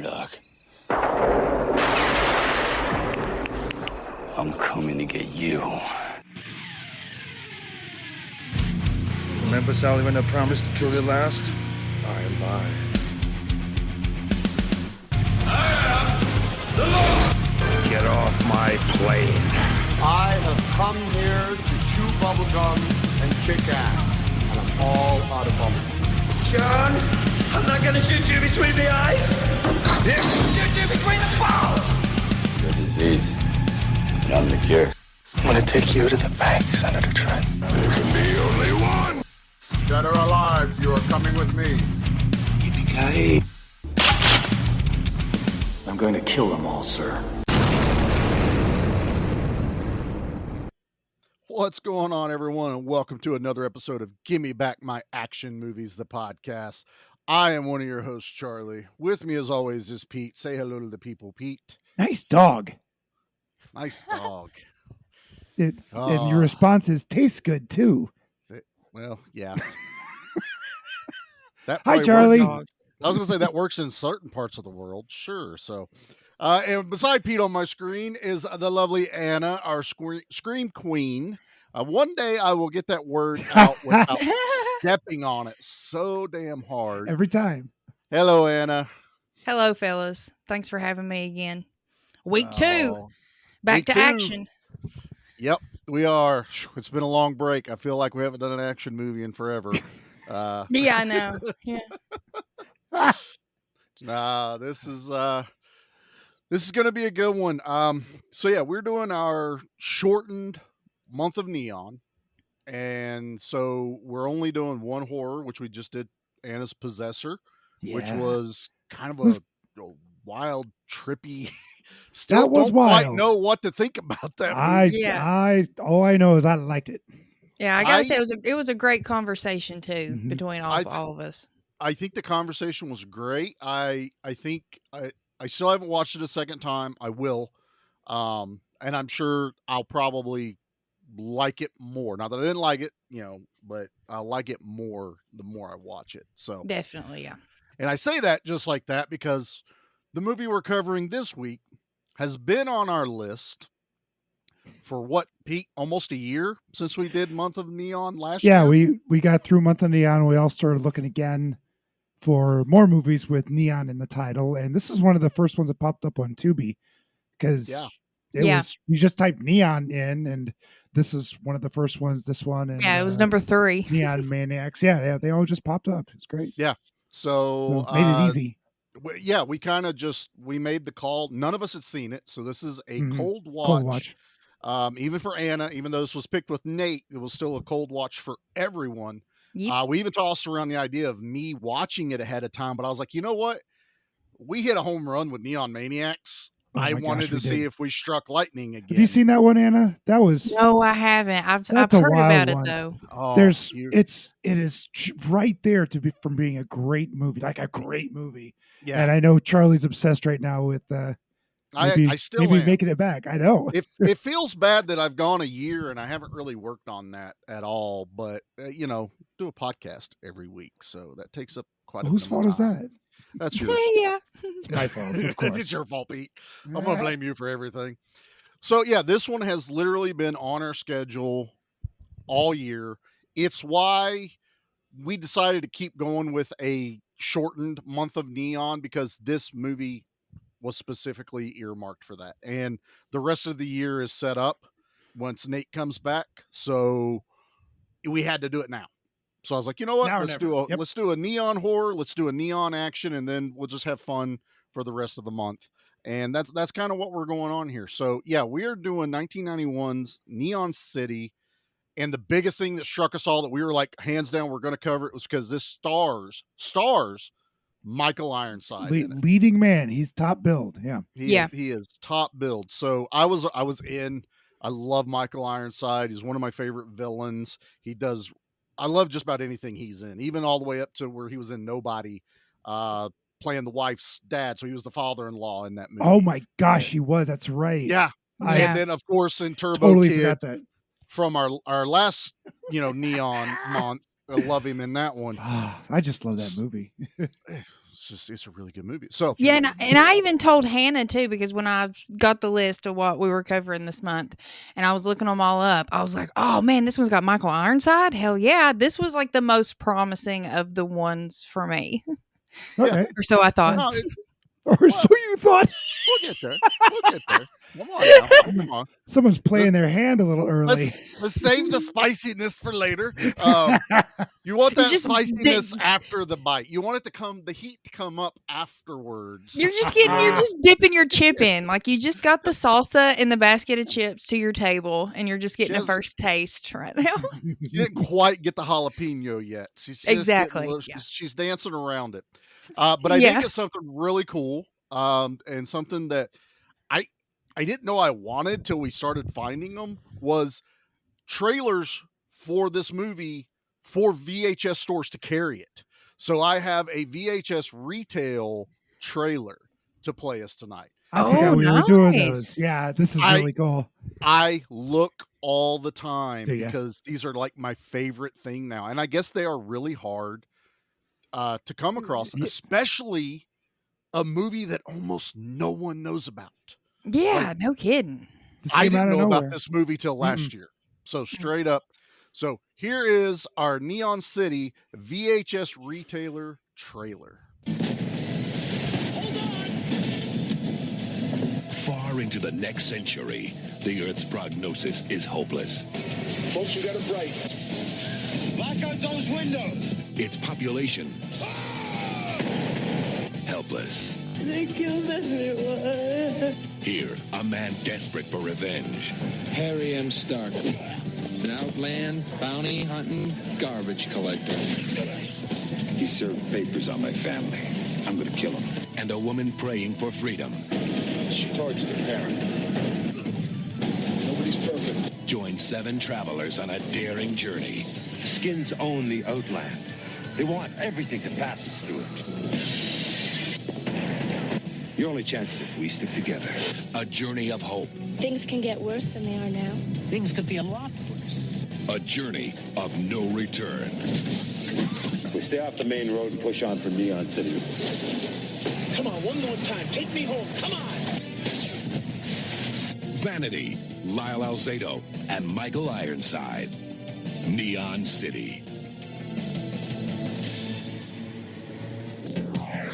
Doc. I'm coming to get you. Remember, Sally, when I promised to kill you last? I lied. Get off my plane. I have come here to chew bubblegum and kick ass. And I'm all out of bubblegum. John, I'm not gonna shoot you between the eyes. Shoot you between the balls. The disease. And I'm the cure. I'm gonna take you to the bank, Senator Trent. There can be only one. Dead or alive, you are coming with me. Yippee-ki-yay. I'm going to kill them all, sir. What's going on, everyone, and welcome to another episode of Gimme Back My Action Movies, the podcast. I am one of your hosts, Charlie. With me, as always, is Pete. Say hello to the people, Pete. Nice dog. Nice dog. And your response is, tastes good, too. Well, yeah. That Hi, probably Charlie. works. I was going to say that works in certain parts of the world. Sure. So, and beside Pete on my screen is the lovely Anna, our scream queen. One day I will get that word out without stepping on it so damn hard. Every time. Hello, Anna. Hello, fellas. Thanks for having me again. Week 2. Back Week to 2. action. Yep, we are. It's been a long break. I feel like we haven't done an action movie in forever. Yeah, I know. Yeah. This is going to be a good one. So yeah, we're doing our shortened month of Neon, and so we're only doing one horror, which we just did, Anna's Possessor, which was kind of a wild, trippy. Still that was don't wild. quite know what to think about that movie. All I know is I liked it. Yeah, I gotta say it was a great conversation too between all of us. I think the conversation was great. I think I still haven't watched it a second time. I will, and I'm sure I'll probably like it more. Not that I didn't like it, but I'll like it more the more I watch it. So Definitely, yeah. And I say that just like that because the movie we're covering this week has been on our list for what, Pete? Almost a year since we did Month of Neon last year? Yeah, we got through Month of Neon and we all started looking again for more movies with neon in the title. And this is one of the first ones that popped up on Tubi because it was, you just typed neon in and this is one of the first ones, this one. And, it was number 3. Neon Maniacs. Yeah, they all just popped up. It's great. Yeah. So made it easy. Yeah, we kind of we made the call. None of us had seen it. So this is a cold watch. Cold watch. Even for Anna, even though this was picked with Nate, it was still a cold watch for everyone. Yep. We even tossed around the idea of me watching it ahead of time, but I was like, you know what? We hit a home run with Neon Maniacs. I wanted to see if we struck lightning again. Have you seen that one, Anna? That was no, I haven't. I've heard about it though. It is right there from being a great movie, like a great movie. Yeah, and I know Charlie's obsessed right now with. I still maybe am. Making it back. I know it feels bad that I've gone a year and I haven't really worked on that at all. But do a podcast every week, so that takes up quite a bit of whose fault is that? That's yours. Yeah, it's my fault. Of course, it's your fault, Pete. I'm gonna blame you for everything. So yeah, this one has literally been on our schedule all year. It's why we decided to keep going with a shortened month of Neon because this movie was specifically earmarked for that. And the rest of the year is set up once Nate comes back. So we had to do it now. So I was like, you know what? Let's do a neon horror. Let's do a neon action. And then we'll just have fun for the rest of the month. And that's kind of what we're going on here. So yeah, we are doing 1991's Neon City. And the biggest thing that struck us all that we were like, hands down, we're going to cover it was because this stars Michael Ironsides, leading man. He's top build. Yeah, he is top build. So I was in. I love Michael Ironside. He's one of my favorite villains. I love just about anything he's in, even all the way up to where he was in Nobody, playing the wife's dad. So he was the father-in-law in that movie. Oh my gosh, he was. That's right. Yeah. And then of course in Turbo totally Kid, forgot that. From our last Neon month. I love him in that one. I just love that movie. it's a really good movie. So yeah, and I even told Hannah too, because when I got the list of what we were covering this month, and I was looking them all up, I was like, "Oh man, this one's got Michael Ironside. Hell yeah, this was like the most promising of the ones for me." Okay. Or so I thought. No, Or so you thought. we'll get there. We'll get there. Come on now. Come on. Someone's playing their hand a little early. Let's save the spiciness for later. You want that just spiciness after the bite. You want it to the heat to come up afterwards. You're just dipping your chip in. Like you just got the salsa in the basket of chips to your table, and you're just getting a first taste right now. You didn't quite get the jalapeno yet. She's exactly. She's dancing around it. But I did get something really cool. And something that I didn't know I wanted till we started finding them was trailers for this movie for VHS stores to carry it. So I have a VHS retail trailer to play us tonight. I forgot we were doing those. Yeah, this is really cool. I look all the time because these are like my favorite thing now. And I guess they are really hard to come across, especially a movie that almost no one knows about. Yeah, no kidding. I didn't know about this movie till last year. So straight up. So here is our Neon City VHS retailer trailer. Hold on. Far into the next century, the Earth's prognosis is hopeless. Folks, you got it right. Black out those windows. Its population helpless. They killed everyone. Here, a man desperate for revenge. Harry M. Stark. An outland, bounty hunting, garbage collector. He served papers on my family. I'm gonna kill him. And a woman praying for freedom. She targets the parent. Nobody's perfect. Join 7 travelers on a daring journey. Skins own the Outland. They want everything that passes through it. Your only chance is if we stick together. A journey of hope. Things can get worse than they are now. Things could be a lot worse. A journey of no return. We stay off the main road and push on for Neon City. Come on, one more time. Take me home. Come on. Vanity, Lyle Alzado, and Michael Ironside. Neon City.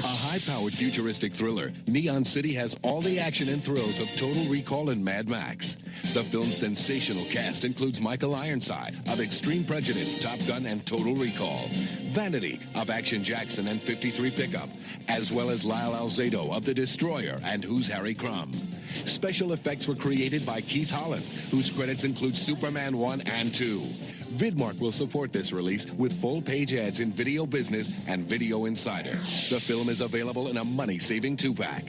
High-powered futuristic thriller, Neon City has all the action and thrills of Total Recall and Mad Max. The film's sensational cast includes Michael Ironside of Extreme Prejudice, Top Gun, and Total Recall, Vanity of Action Jackson and 53 Pickup, as well as Lyle Alzado of The Destroyer and Who's Harry Crumb. Special effects were created by Keith Holland, whose credits include Superman 1 and 2. Vidmark will support this release with full-page ads in Video Business and Video Insider. The film is available in a money-saving 2-pack.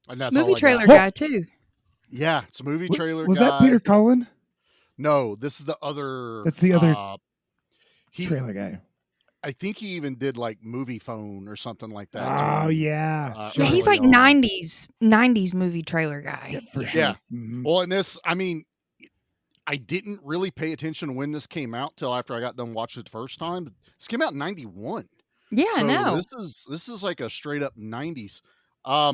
And that's movie trailer guy, too. Yeah, it's a movie trailer guy. Was that Peter Cullen? No, this is the other... That's the other trailer guy. I think he even did like Movie Phone or something like that. Oh, yeah. Yeah, he's like 90s movie trailer guy. Yeah, for sure. Yeah. Mm-hmm. Well, and this, I mean... I didn't really pay attention when this came out till after I got done watching it the first time. This came out in 91. Yeah, I know. This is like a straight up 90s. I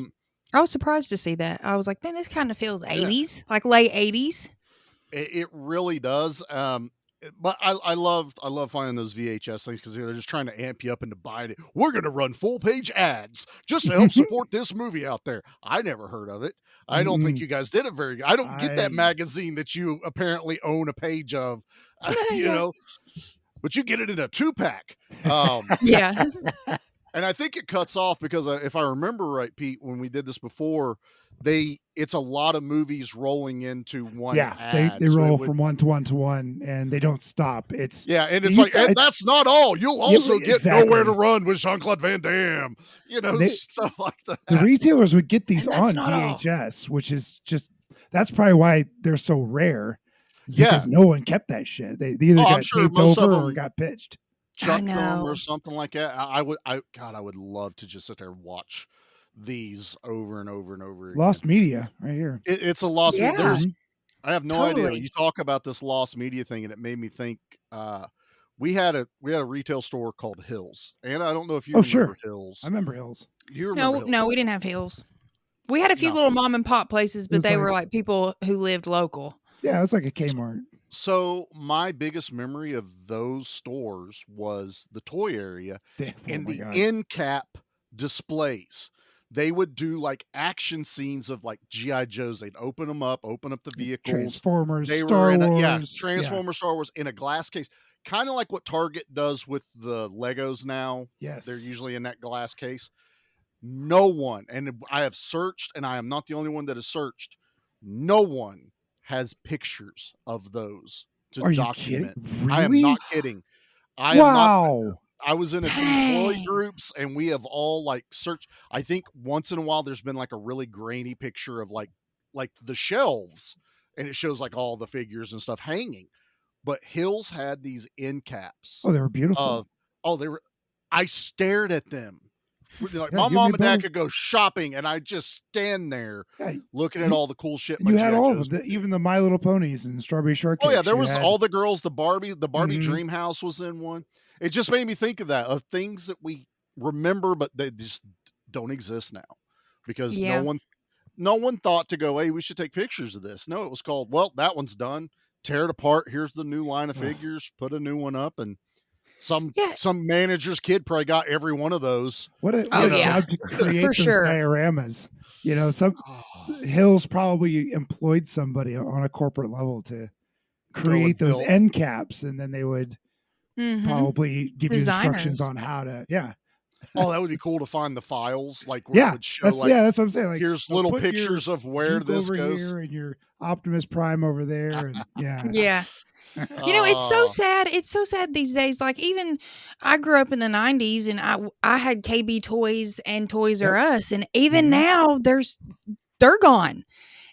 was surprised to see that. I was like, man, this kind of feels 80s, like late 80s. It really does. But I love finding those VHS things because they're just trying to amp you up into buying it. We're going to run full page ads just to help support this movie out there. I never heard of it. I don't think you guys did it very good. I don't get that magazine that you apparently own a page of, you know, but you get it in a 2-pack. Yeah. And I think it cuts off because if I remember right, Pete, when we did this before, it's a lot of movies rolling into one. Yeah, ad. they roll from one to one to one, and they don't stop. And it's like, and that's not all. You'll also get Nowhere to Run with Jean-Claude Van Damme. You know, stuff like that. The retailers would get these on VHS, which is that's probably why they're so rare. Is because no one kept that shit. They either got taped over or got pitched. Chuck them or something like that. I would love to just sit there and watch these over and over and over again. Lost media right here. It's a lost media. I have no idea. You talk about this lost media thing, and it made me think we had a retail store called Hills, and I don't know if you Oh, remember sure. Hills. I remember Hills. You remember Hills? No, we didn't have Hills. We had a few little mom and pop places, but they were like people who lived local. Yeah, it's like a Kmart. So my biggest memory of those stores was the toy area and the end cap displays. They would do like action scenes of like G.I. Joes. They'd open them up, open up the vehicles. Transformers, they Star were in Wars. Transformers, Star Wars in a glass case. Kind of like what Target does with the Legos now. Yes. They're usually in that glass case. No one, and I have searched, and I am not the only one that has searched, no one has pictures of those to document. Really? I am not kidding. I was in a few toy groups, and we have all like searched. I think once in a while there's been like a really grainy picture of like the shelves, and it shows like all the figures and stuff hanging. But Hills had these end caps. Oh, they were beautiful. I stared at them. Like my mom and dad could go shopping, and I just stand there looking at all the cool shit. You had all of them, even the My Little Ponies and Strawberry Shortcake. Oh yeah, there was all the girls. The Barbie Dream House was in one. It just made me think of that, of things that we remember, but they just don't exist now because no one thought to go, hey, we should take pictures of this. No, it was called, well, that one's done. Tear it apart. Here's the new line of figures. Put a new one up, and some manager's kid probably got every one of those. What a job to create those dioramas. You know, Hills probably employed somebody on a corporate level to create those end caps, and then they would probably give you instructions on how to. Yeah. Oh, that would be cool to find the files, like where it would show. That's what I'm saying. Like, here's little pictures of where Duke this over goes, here and your Optimus Prime over there, and yeah. You know, it's so sad. It's so sad these days. Like, even I grew up in the 90s, and I had KB Toys and Toys R Us, and even now they're gone.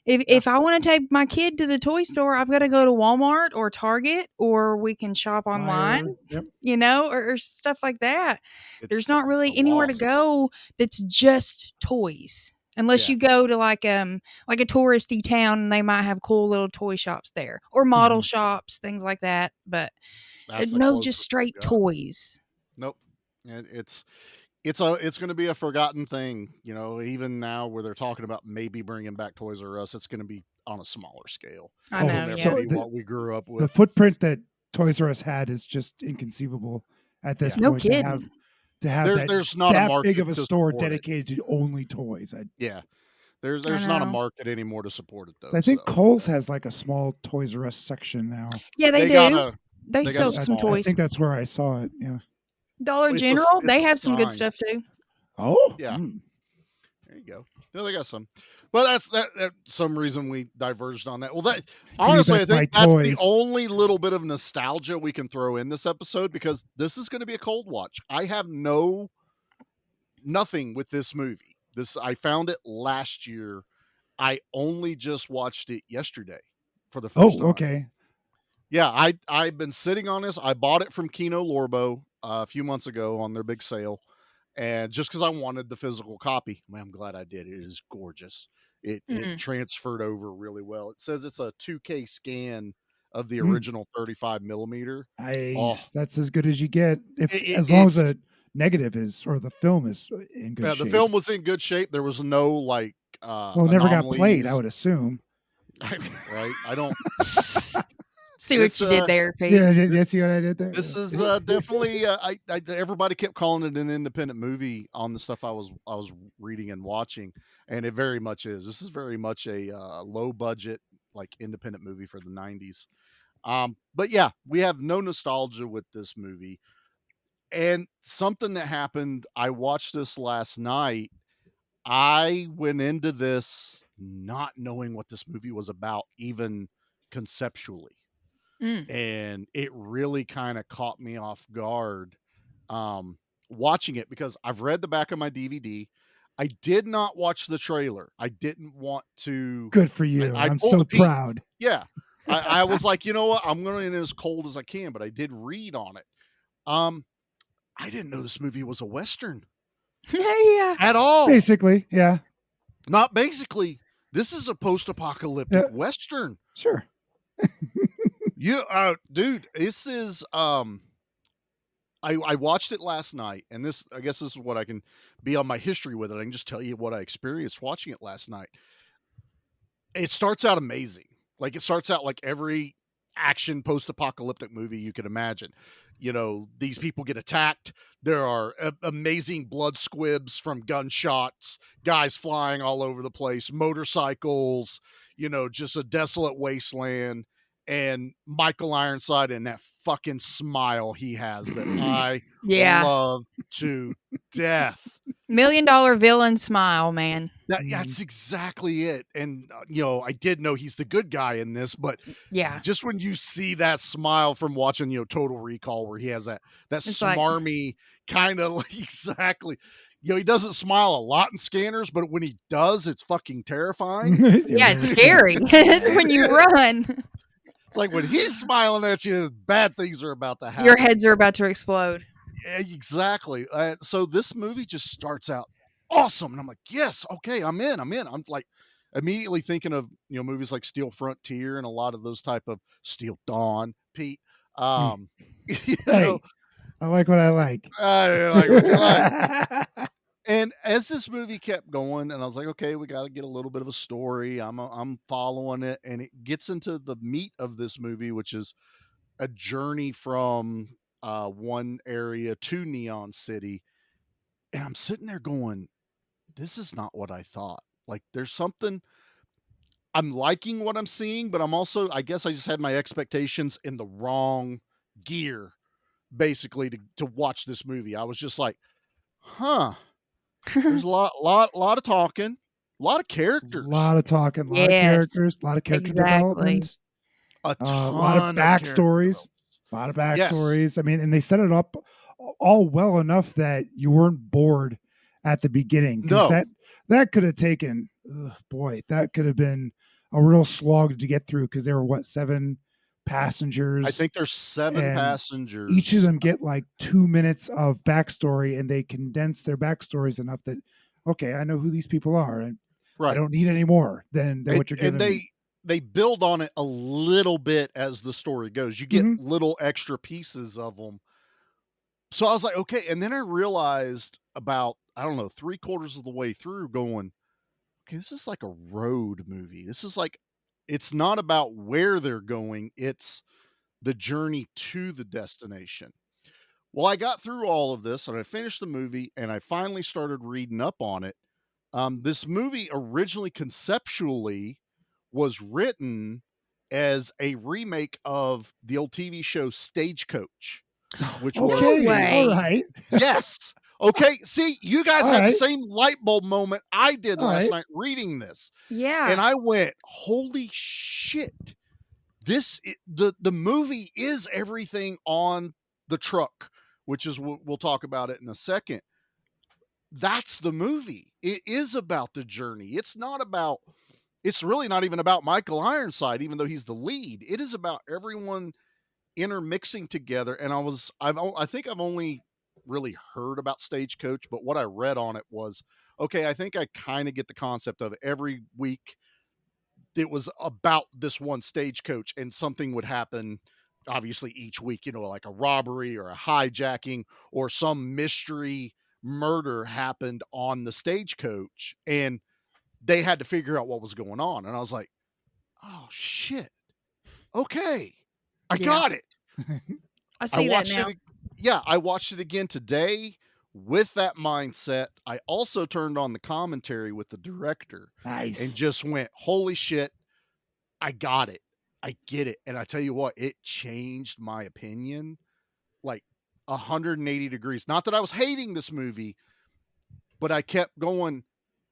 If I want to take my kid to the toy store, I've got to go to Walmart or Target, or we can shop online, you know, or stuff like that. There's not really anywhere to go that's just toys. Unless you go to like a touristy town, and they might have cool little toy shops there, or model shops, things like that. But no, just straight toys. Nope. And it's going to be a forgotten thing, you know. Even now, where they're talking about maybe bringing back Toys R Us, it's going to be on a smaller scale. I know. So what we grew up with. The footprint that Toys R Us had is just inconceivable at this point. No kidding. To have there's not that a market big of a store dedicated to only toys. There's not a market anymore to support it though. I think Kohl's has like a small Toys R Us section now. Yeah, they do. They sell some toys. I think that's where I saw it. Yeah. Dollar General, they have some good stuff too. Oh, yeah. There you go. Yeah, they got some. But that's some reason we diverged on that. Well, honestly, I think that's the only little bit of nostalgia we can throw in this episode, because this is going to be a cold watch. I have nothing with this movie. I found it last year. I only just watched it yesterday for the first time. Oh, okay. Yeah, I've been sitting on this. I bought it from Kino Lorbo a few months ago on their big sale, and just because I wanted the physical copy. Man, I'm glad I did. It is gorgeous. It transferred over really well. It says it's a 2K scan of the original 35 millimeter. Nice. That's as good as you get, as long as the negative is, or the film is in good shape. Yeah, the film was in good shape. There was no like never got played, I would assume. Right? I don't see what you did there, Pete. Yeah, see what I did there. This is definitely. Everybody kept calling it an independent movie on the stuff I was reading and watching, and it very much is. This is very much a low budget, like independent movie for the 90s. But yeah, we have no nostalgia with this movie. And something that happened, I watched this last night. I went into this not knowing what this movie was about, even conceptually. And it really kind of caught me off guard watching it, because I've read the back of my DVD. I did not watch the trailer. I didn't want to. Good for you. I'm so proud. Yeah. I was like, you know what? I'm going in as cold as I can, but I did read on it. I didn't know this movie was a Western. Yeah. At all. Basically, yeah. Not basically. This is a post-apocalyptic Western. Sure. Dude, this is I watched it last night, and I guess this is what I can be on my history with it. I can just tell you what I experienced watching it last night. It starts out amazing. Like, it starts out like every action post-apocalyptic movie you could imagine. These people get attacked. There are amazing blood squibs from gunshots, guys flying all over the place, motorcycles, just a desolate wasteland. And Michael Ironside and that fucking smile he has that I love to death. $1 million villain smile, man. That's exactly it. And, I did know he's the good guy in this, but just when you see that smile from watching, Total Recall, where he has that smarmy kind of exactly, he doesn't smile a lot in Scanners, but when he does, it's fucking terrifying. Yeah, it's scary. It's when you run. It's like when he's smiling at you, bad things are about to happen. Your heads are about to explode. Yeah, exactly. So this movie just starts out awesome. And I'm like, yes, okay, I'm in. I'm like immediately thinking of, movies like Steel Frontier and a lot of those type of Steel Dawn, Pete. Hey, I like what I like. I like what you like. And as this movie kept going, and I was like, okay, we got to get a little bit of a story. I'm following it, and it gets into the meat of this movie, which is a journey from one area to Neon City. And I'm sitting there going, this is not what I thought. Like, there's something, I'm liking what I'm seeing, but I'm also, I guess I just had my expectations in the wrong gear, basically, to watch this movie. I was just like, there's a lot of talking, a lot of characters, a lot of talking, a lot of characters, a lot of character development, a lot of backstories, Yes. I mean, and they set it up all well enough that you weren't bored at the beginning. No, that could have taken, that could have been a real slog to get through, because there were 7 passengers. I think there's 7 passengers. Each of them get like 2 minutes of backstory, and they condense their backstories enough that, okay, I know who these people are, and I don't need any more than what you're giving me. They build on it a little bit as the story goes. You get little extra pieces of them. So I was like, okay. And then I realized about, I don't know, 3/4 of the way through going, okay, this is like a road movie. This is like, it's not about where they're going. It's the journey to the destination. Well, I got through all of this and I finished the movie and I finally started reading up on it. This movie originally conceptually was written as a remake of the old TV show Stagecoach, which was all right. Yes. Okay. See, you guys had the same light bulb moment I did last night reading this. Yeah. And I went, holy shit. The movie is everything on the truck, which is, we'll talk about it in a second. That's the movie. It is about the journey. It's really not even about Michael Ironside, even though he's the lead. It is about everyone intermixing together. And I think I've only really heard about Stagecoach, but what I read on it was, okay, I think I kind of get the concept of it. Every week it was about this one stagecoach and something would happen, obviously each week, like a robbery or a hijacking or some mystery murder happened on the stagecoach and they had to figure out what was going on. And I was like, oh shit. Okay. I got it. I see that now. I watched it again today with that mindset. I also turned on the commentary with the director. Nice. And just went, holy shit, I got it. I get it. And I tell you what, it changed my opinion like 180 degrees. Not that I was hating this movie, but I kept going,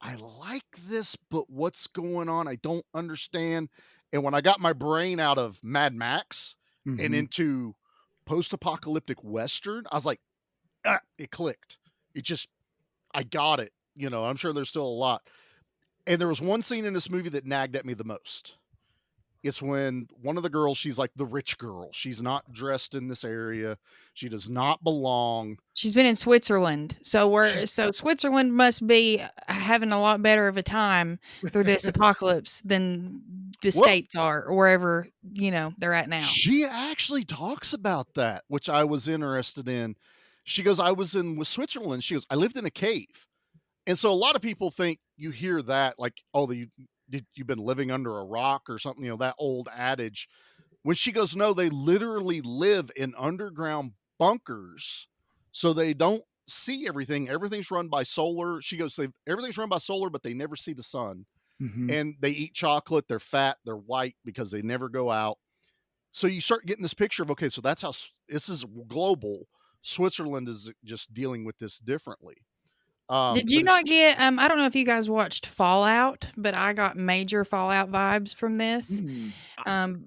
I like this, but what's going on? I don't understand. And when I got my brain out of Mad Max and into post-apocalyptic Western, I was like, it clicked. I got it. I'm sure there's still a lot. And there was one scene in this movie that nagged at me the most. It's when one of the girls, she's like the rich girl. She's not dressed in this area. She does not belong. She's been in Switzerland. So Switzerland must be having a lot better of a time through this apocalypse than the States are, or wherever, they're at now. She actually talks about that, which I was interested in. She goes, I was in Switzerland. She goes, I lived in a cave. And so a lot of people think you hear that like, oh, you've been living under a rock or something, that old adage. When she goes, no, they literally live in underground bunkers so they don't see everything. Everything's run by solar. She goes, everything's run by solar, but they never see the sun. And they eat chocolate. They're fat. They're white because they never go out. So you start getting this picture of, okay, so that's how this is global. Switzerland is just dealing with this differently. Did you not get, I don't know if you guys watched Fallout, but I got major Fallout vibes from this.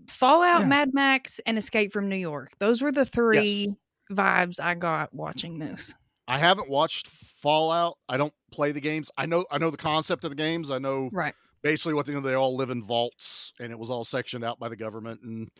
Fallout, Mad Max, and Escape from New York. Those were the three vibes I got watching this. I haven't watched Fallout. I don't play the games. I know the concept of the games. I know basically what they all live in vaults, and it was all sectioned out by the government. And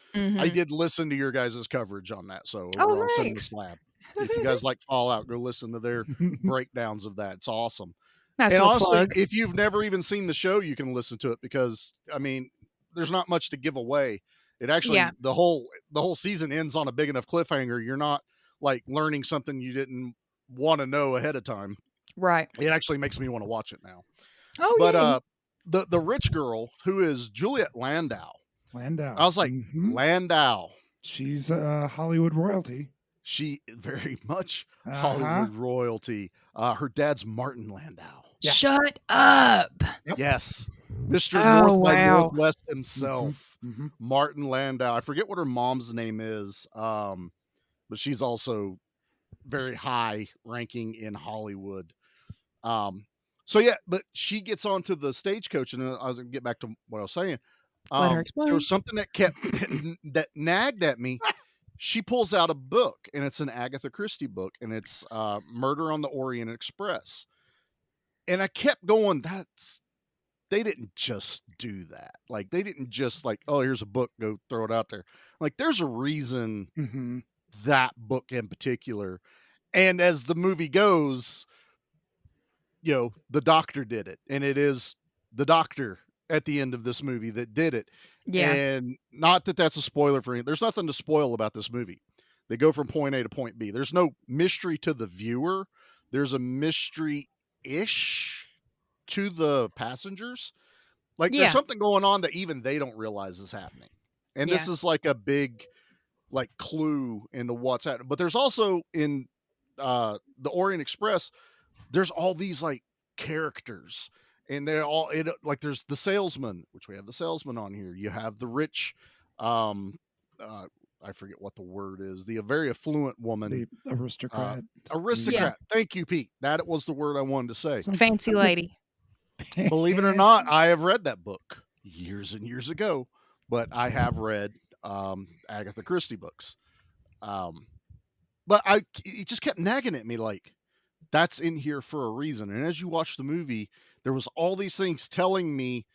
I did listen to your guys' coverage on that. So over on Cinema Slab. If you guys like Fallout, go listen to their breakdowns of that. It's awesome. And honestly, if you've never even seen the show, you can listen to it because, I mean, there's not much to give away. It actually, the whole season ends on a big enough cliffhanger. You're not like learning something you didn't want to know ahead of time. Right. It actually makes me want to watch it now. Oh, but the rich girl who is Juliet Landau. I was like, Landau. She's Hollywood royalty. She very much Hollywood royalty. Her dad's Martin Landau. Shut up. Yes. Mr. North by Northwest himself. Martin Landau. I forget what her mom's name is. But she's also very high ranking in Hollywood. So yeah, but she gets onto the stagecoach, and I was gonna get back to what I was saying. There was something that that nagged at me. She pulls out a book, and it's an Agatha Christie book, and it's Murder on the Orient Express. And I kept going, they didn't just do that. Like, they didn't just like, oh, here's a book, go throw it out there. Like, there's a reason that book in particular. And as the movie goes, the doctor did it. And it is the doctor at the end of this movie that did it. Yeah. And not that that's a spoiler for anything. There's nothing to spoil about this movie. They go from point A to point B. There's no mystery to the viewer. There's a mystery-ish to the passengers. Like there's something going on that even they don't realize is happening. And this is like a big like clue into what's happening. But there's also in the Orient Express, there's all these like characters. And they're all like there's the salesman, which we have the salesman on here. You have the rich, I forget what the word is. The very affluent woman, the aristocrat. Aristocrat. Yeah. Thank you, Pete. That was the word I wanted to say. Fancy lady. Believe it or not, I have read that book years and years ago, but I have read Agatha Christie books. But it just kept nagging at me like that's in here for a reason. And as you watch the movie, there was all these things telling me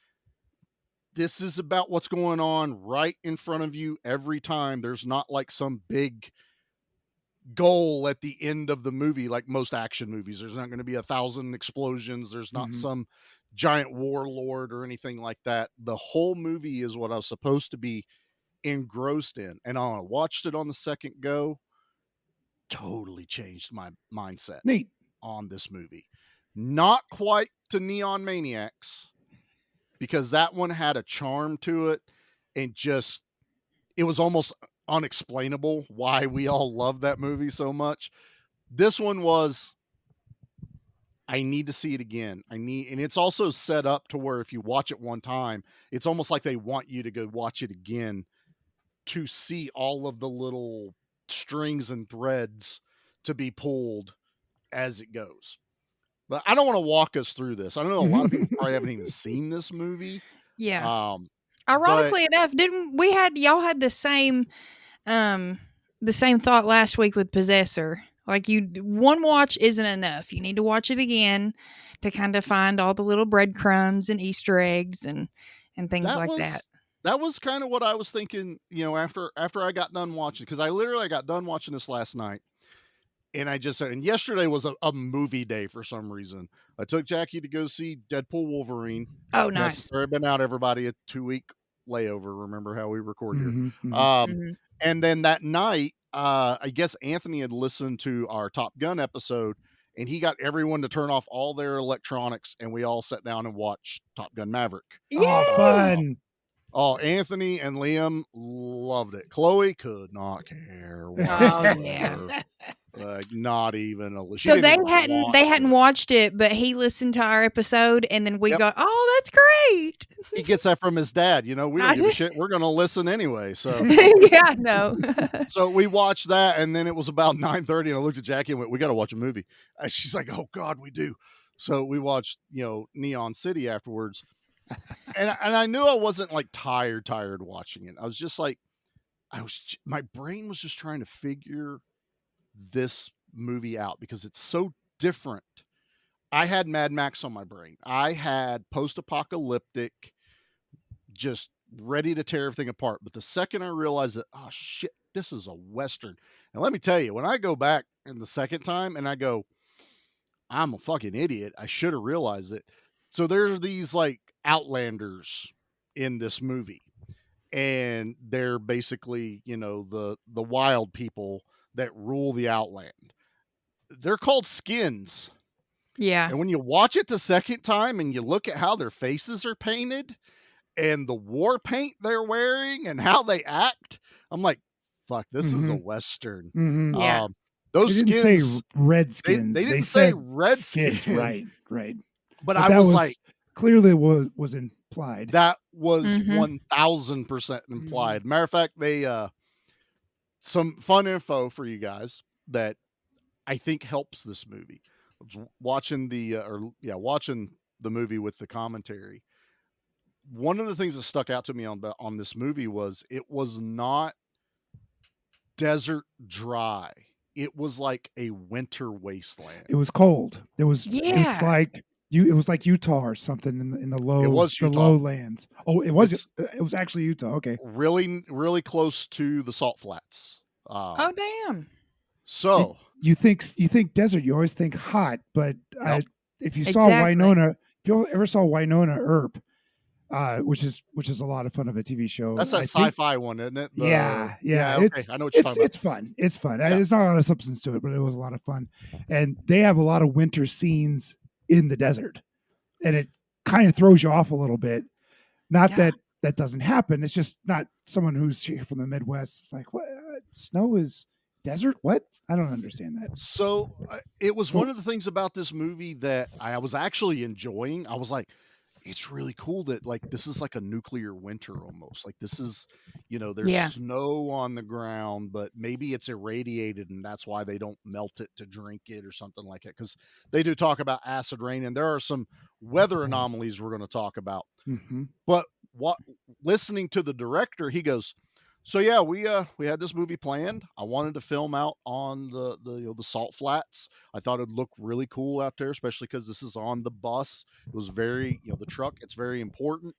this is about what's going on right in front of you every time. There's not like some big goal at the end of the movie like most action movies. There's not going to be 1,000 explosions. There's not some giant warlord or anything like that. The whole movie is what I was supposed to be engrossed in. And I watched it on the second go. Totally changed my mindset on this movie. Not quite to Neon Maniacs, because that one had a charm to it and just, it was almost unexplainable why we all love that movie so much. This one was, I need to see it again. And it's also set up to where if you watch it one time, it's almost like they want you to go watch it again to see all of the little strings and threads to be pulled as it goes. But I don't want to walk us through this. I know a lot of people probably haven't even seen this movie. Yeah. Ironically enough, y'all had the same thought last week with Possessor. Like one watch isn't enough. You need to watch it again to kind of find all the little breadcrumbs and Easter eggs and things that. That was kind of what I was thinking, after I got done watching, because I got done watching this last night. And and yesterday was a movie day for some reason. I took Jackie to go see Deadpool Wolverine. Oh, nice. I've been out, everybody, a 2-week layover. Remember how we record here. And then that night I guess Anthony had listened to our Top Gun episode, and he got everyone to turn off all their electronics, and we all sat down and watched Top Gun Maverick. Oh, fun. Oh, Anthony and Liam loved it. Chloe could not care. Oh, yeah. Like, not even a little. So they hadn't watched it, but he listened to our episode, and then we go, "Oh, that's great." He gets that from his dad. We don't give a shit. We're going to listen anyway. So yeah, no. So we watched that, and then it was about 9:30, and I looked at Jackie and went, "We got to watch a movie." And she's like, "Oh God, we do." So we watched, Neon City afterwards, and I knew I wasn't like tired watching it. I was just like, my brain was just trying to figure this movie out because it's so different. I had Mad Max on my brain. I had post-apocalyptic, just ready to tear everything apart. But the second I realized that, oh shit, this is a Western. And let me tell you, when I go back in the second time and I go, I'm a fucking idiot. I should have realized it. So there's these like outlanders in this movie. And they're basically, the wild people that rule the outland. They're called skins. Yeah. And when you watch it the second time and you look at how their faces are painted and the war paint they're wearing and how they act, I'm like, fuck, this is a Western. Mm-hmm. Yeah. Those they didn't skins say redskins. They didn't say redskins. Right. But I was like, clearly was implied. That was 1000% implied. Matter of fact, they some fun info for you guys that I think helps this movie. Watching watching the movie with the commentary. One of the things that stuck out to me on this movie was it was not desert dry. It was like a winter wasteland. It was cold. It was. Yeah. It's like it was like Utah or something in the low. It was the Utah. lowlands. Oh, it was. It was actually Utah. Okay. Really, really close to the salt flats. Oh damn! So you think desert, you always think hot, but if you saw Winona, if you ever saw Winona Earp, which is a lot of fun of a TV show. That's a sci-fi one, isn't it? Yeah. Okay. I know what you're talking about. It's fun. It's fun. Yeah. There's not a lot of substance to it, but it was a lot of fun. And they have a lot of winter scenes in the desert, and it kind of throws you off a little bit. Not that doesn't happen. It's just not someone who's here from the Midwest. It's like, what? Snow is desert? What? I don't understand that. So it was one of the things about this movie that I was actually enjoying. I was like, it's really cool that like this is like a nuclear winter almost. Like this is, there's snow on the ground, but maybe it's irradiated and that's why they don't melt it to drink it or something like that. Because they do talk about acid rain and there are some weather anomalies we're going to talk about. Mm-hmm. But listening to the director, he goes, so yeah, we had this movie planned. I wanted to film out on the salt flats. I thought it'd look really cool out there, especially because this is on the bus. It was very, the truck. It's very important.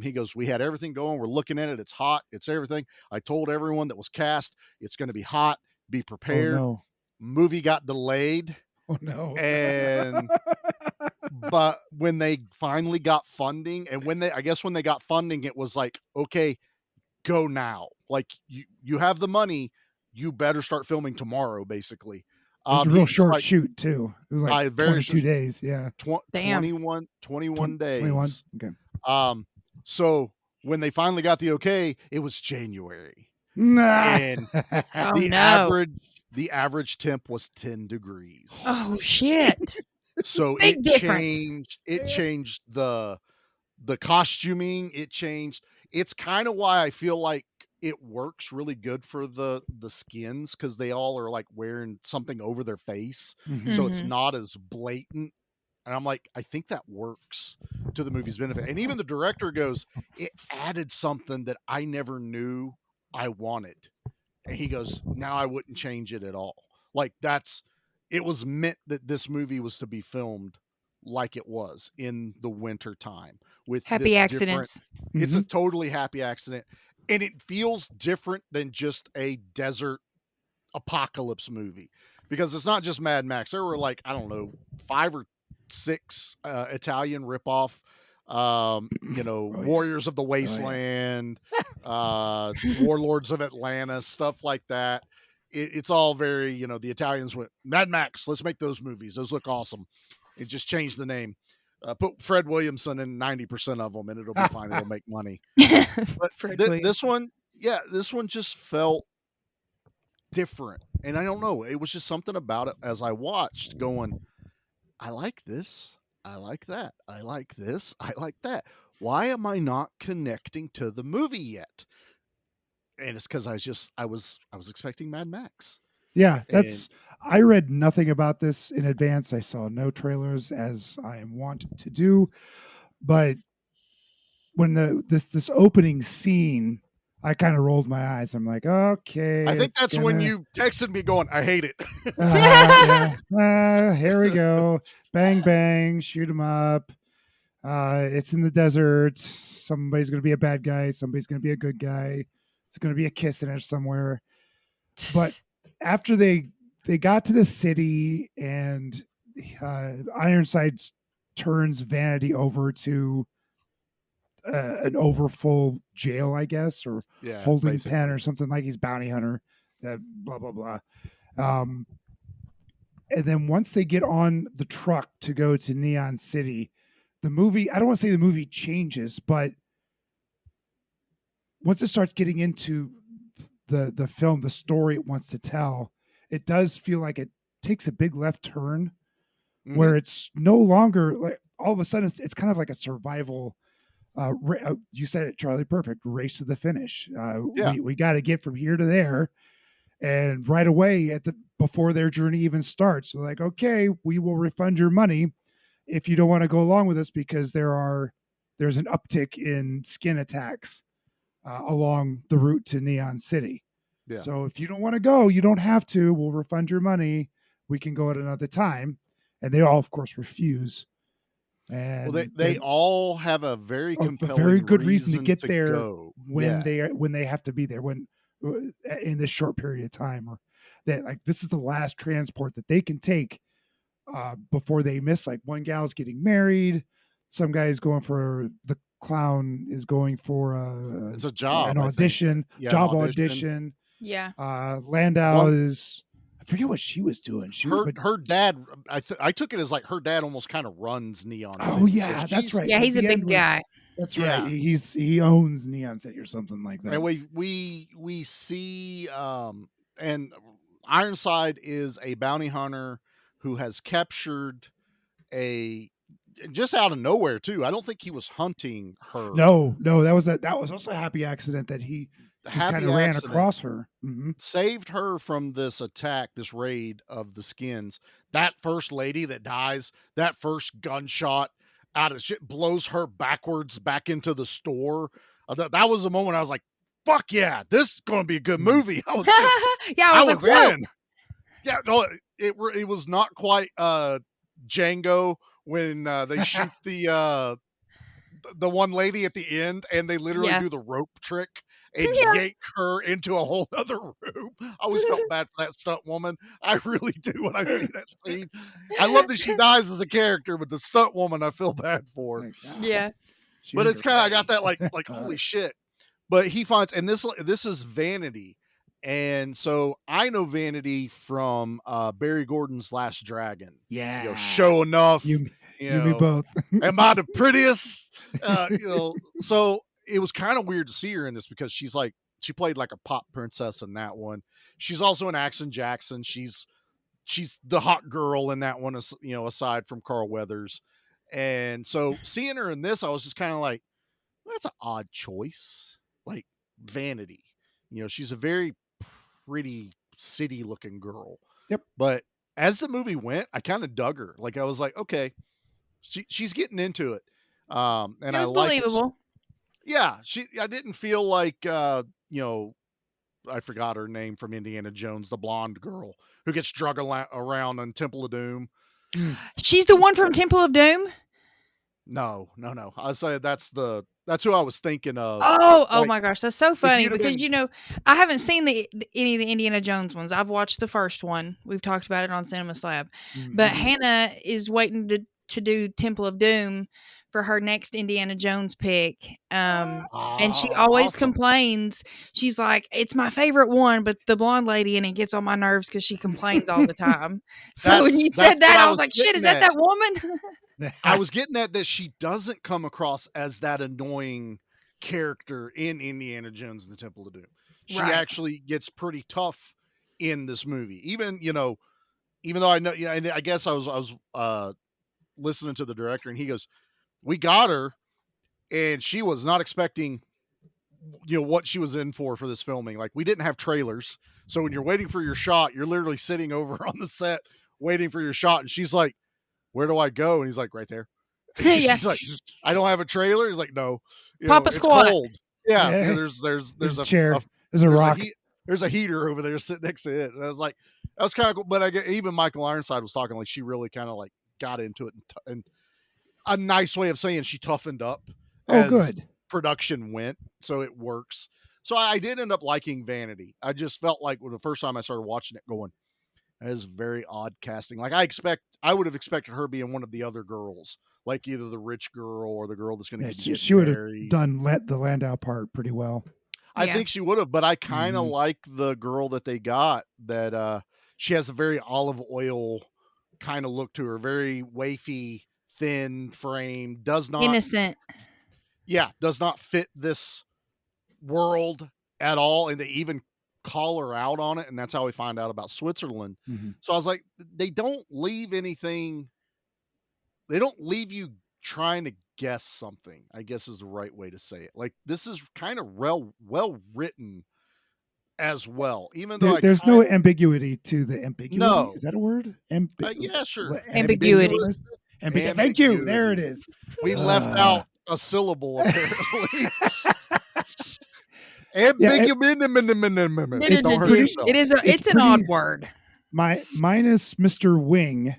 He goes, we had everything going. We're looking at it. It's hot. It's everything. I told everyone that was cast, it's going to be hot. Be prepared. Oh, no. Movie got delayed. Oh no. And but when they finally got funding, and when they got funding, it was like, okay, go now. Like you have the money, you better start filming tomorrow, basically. It was a real short shoot too. It was like 22 days. Yeah. 21 days. 21. Okay. So when they finally got the okay, it was January. Nah. And the average temp was 10 degrees. Oh shit. So Big it changed the costuming, it changed. It's kind of why I feel like it works really good for the skins, because they all are like wearing something over their face. Mm-hmm. So it's not as blatant. And I'm like, I think that works to the movie's benefit. And even the director goes, it added something that I never knew I wanted. And he goes, now I wouldn't change it at all. Like it was meant that this movie was to be filmed like it was in the winter time with happy accidents. It's a totally happy accident. And it feels different than just a desert apocalypse movie, because it's not just Mad Max. There were like, I don't know, 5 or 6 Italian ripoff, Warriors of the Wasteland, Warlords of Atlantis, stuff like that. it's all very, the Italians went, Mad Max, let's make those movies. Those look awesome. It just changed the name. Put Fred Williamson in 90% of them and it'll be fine. It'll make money. But this one just felt different. And I don't know. It was just something about it as I watched going, I like this. I like that. I like this. I like that. Why am I not connecting to the movie yet? And it's because I was expecting Mad Max. Yeah, I read nothing about this in advance. I saw no trailers, as I am wont to do. But when this opening scene, I kind of rolled my eyes. I'm like, okay. I think that's when you texted me going, I hate it. Here we go. Bang, bang, shoot him up. It's in the desert. Somebody's going to be a bad guy. Somebody's going to be a good guy. It's going to be a kiss in it somewhere. But after they got to the city and Ironsides turns Vanity over to an overfull jail, I guess, or holding pen or something, like he's bounty hunter, blah, blah, blah. And then once they get on the truck to go to Neon City, the movie, I don't want to say the movie changes, but once it starts getting into the film, the story it wants to tell, it does feel like it takes a big left turn where it's no longer like all of a sudden it's kind of like a survival. You said it, Charlie. Perfect. Race to the finish. We got to get from here to there, and right away before their journey even starts, they're like, "Okay, we will refund your money if you don't want to go along with us because there's an uptick in skin attacks along the route to Neon City. Yeah. So if you don't want to go, you don't have to. We'll refund your money. We can go at another time." And they all, of course, refuse. And they all have a very compelling, very good reason to get there go. when they have to be there in this short period of time, or that like this is the last transport that they can take before they miss. Like one gal's getting married, some guy's going for the clown is going for it's a job, an audition, audition. Yeah. Landau is. I forget what she was doing. Her dad, I took it as like her dad almost kind of runs Neon City. Oh yeah, so that's right. Yeah, he's a big guy. That's right. He owns Neon City or something like that. And we see and Ironside is a bounty hunter who has captured just out of nowhere too. I don't think he was hunting her. No, that was also a happy accident that he just kind of ran across her. Mm-hmm. Saved her from this attack, this raid of the skins. That first lady that dies, that first gunshot out of shit blows her backwards back into the store. That was the moment I was like, fuck yeah, this is going to be a good movie. I was I was like, in. Yeah, no, it was not quite Django when they shoot the one lady at the end and they literally do the rope trick and yank her into a whole other room. I always felt bad for that stunt woman. I really do when I see that scene. I love that she dies as a character, but the stunt woman I feel bad for. Yeah. But it's kind of, I got that like holy shit. But he finds, and this is Vanity. And so I know Vanity from Barry Gordon's Last Dragon. Yeah. Show enough. You me both. Am I the prettiest? So it was kind of weird to see her in this because she played like a pop princess in that one. She's also in Action Jackson. She's the hot girl in that one, aside from Carl Weathers. And so seeing her in this, I was just kind of like, well, that's an odd choice. Like Vanity, she's a very pretty city looking girl. Yep. But as the movie went, I kind of dug her. Like I was like, okay, she's getting into it. And it was believable. Yeah, I didn't feel like I forgot her name from Indiana Jones, the blonde girl who gets drug around in Temple of Doom. She's the one from Temple of Doom? No. I say that's who I was thinking of. Oh my gosh, that's so funny because I haven't seen any of the Indiana Jones ones. I've watched the first one. We've talked about it on Cinema Slab. Mm-hmm. But Hannah is waiting to do Temple of Doom for her next Indiana Jones pick. And she always complains. She's like, it's my favorite one, but the blonde lady in it gets on my nerves because she complains all the time. So when you said that, I was like, shit, is that woman? I was getting at that she doesn't come across as that annoying character in Indiana Jones and the Temple of Doom. She actually gets pretty tough in this movie. Even though I know, and I guess I was listening to the director, and he goes, we got her, and she was not expecting, what she was in for this filming. Like, we didn't have trailers. So when you're waiting for your shot, you're literally sitting over on the set waiting for your shot. And she's like, where do I go? And he's like, right there. She's like, I don't have a trailer. He's like, no, Papa Squat. Cold. Yeah. There's a chair. There's a rock. There's a heater over there sitting next to it. And I was like, that was kind of cool. But I get, even Michael Ironside was talking like she really kind of like got into it, and a nice way of saying she toughened up as production went, so it works. So I did end up liking Vanity. I just felt like when the first time I started watching it, going, that is very odd casting. Like I would have expected her being one of the other girls, like either the rich girl or the girl that's going to get married. She would have done the Landau part pretty well. I think she would have, but I kind of like the girl that they got. That she has a very olive oil kind of look to her, very wafy, thin frame, does not innocent. Yeah, does not fit this world at all, and they even call her out on it, and that's how we find out about Switzerland. So I was like, they don't leave anything. They don't leave you trying to guess something, I guess is the right way to say it. Like, this is kind of well written as well, even though there's no ambiguity to the ambiguity. No. Is that a word? Yeah, sure. Ambiguity. Thank you. There it is. We left out a syllable, apparently. It's an odd word. Minus Mr. Wing,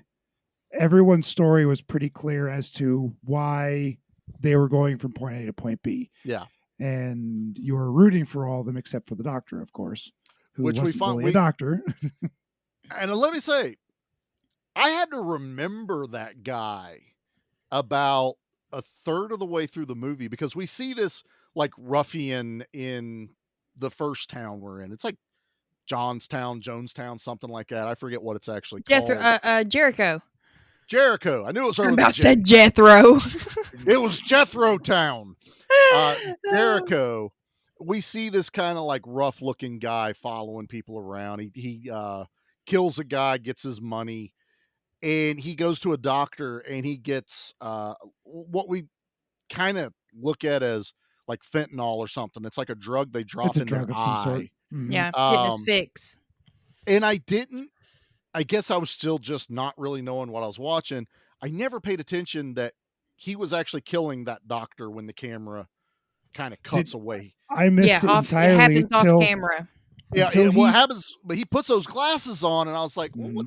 everyone's story was pretty clear as to why they were going from point A to point B. Yeah. And you were rooting for all of them except for the doctor, of course, which wasn't really a doctor. And let me say, I had to remember that guy about a third of the way through the movie, because we see this like ruffian in the first town we're in. It's like Jonestown, something like that. I forget what it's actually called. Jericho. Jericho. I knew it was. I said Jethro. It was Jethro Town. Jericho. We see this kind of like rough looking guy following people around. He kills a guy, gets his money, and he goes to a doctor, and he gets what we kind of look at as like fentanyl or something. It's like a drug they drop in their eye. Some sort. Mm-hmm. Yeah, getting his fix. And I guess I was still just not really knowing what I was watching. I never paid attention that he was actually killing that doctor when the camera kind of cuts away. I missed it entirely. It happens off camera. Yeah, what happens, but he puts those glasses on, and I was like, well,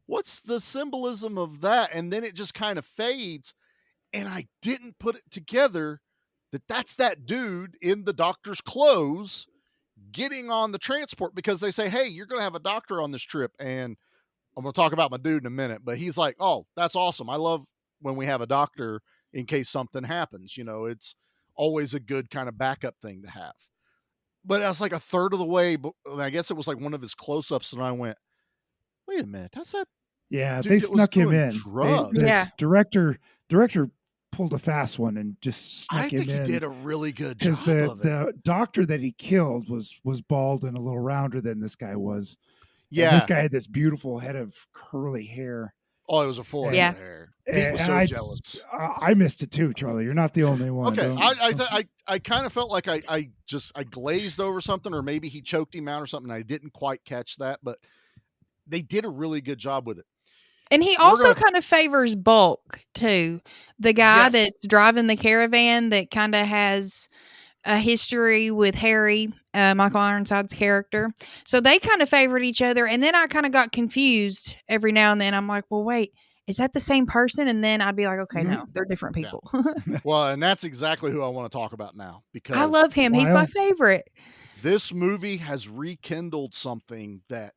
what's the symbolism of that? And then it just kind of fades, and I didn't put it together that that's that dude in the doctor's clothes getting on the transport, because they say, hey, you're going to have a doctor on this trip, and I'm going to talk about my dude in a minute, but he's like, oh, that's awesome. I love when we have a doctor in case something happens. It's always a good kind of backup thing to have. But I was like a third of the way, but I guess it was like one of his close-ups, and I went, wait a minute, that's that. Yeah, they snuck him in. Director pulled a fast one and just snuck him in. I think he did a really good job. Because the doctor that he killed was bald and a little rounder than this guy was. Yeah, and this guy had this beautiful head of curly hair. Oh, it was a full head of hair. Pete was so jealous. I missed it too, Charlie. You're not the only one. Okay, I kind of felt like I glazed over something, or maybe he choked him out or something. I didn't quite catch that, but they did a really good job with it. And he also kind of favors Bulk too, the guy that's driving the caravan that kind of has a history with Harry, Michael Ironside's character. So they kind of favored each other. And then I kind of got confused every now and then. I'm like, well, wait, is that the same person? And then I'd be like, okay, no, they're different people. Yeah. Well, and that's exactly who I want to talk about now, because I love him. He's my favorite. This movie has rekindled something that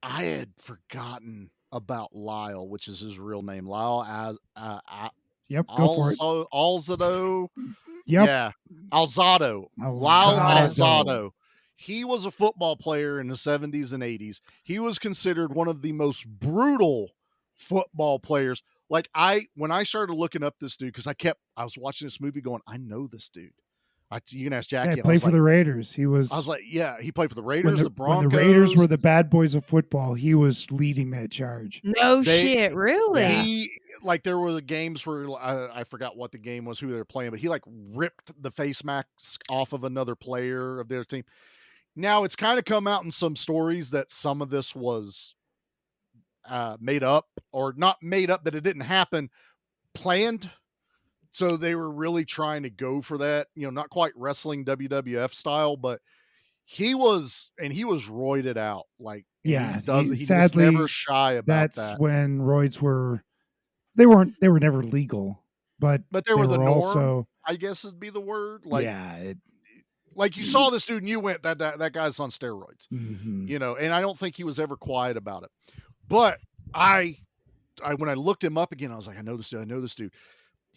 I had forgotten about Lyle, which is his real name, Lyle Yep, go for it. Alzado. Yep. Yeah, Alzado. Lyle Alzado. He was a football player in the 70s and 80s. He was considered one of the most brutal football players. Like when I started looking up this dude, because I was watching this movie going, I know this dude. You can ask Jackie. Yeah, he played for the Raiders. I was like, yeah, he played for the Raiders, the Broncos. When the Raiders were the bad boys of football, he was leading that charge. No shit, really? There were games where I forgot what the game was, who they were playing, but he like ripped the face mask off of another player of their team. Now it's kind of come out in some stories that some of this was made up, or not made up, that it didn't happen, planned. So they were really trying to go for that, not quite wrestling WWF style, but he was roided out. Like, yeah, he sadly, was never shy about that's that. when roids were never legal, but they were the norm. Also, I guess it'd be the word. Like, yeah, like you saw this dude and you went, that guy's on steroids, mm-hmm. And I don't think he was ever quiet about it. But I when I looked him up again, I was like, I know this dude.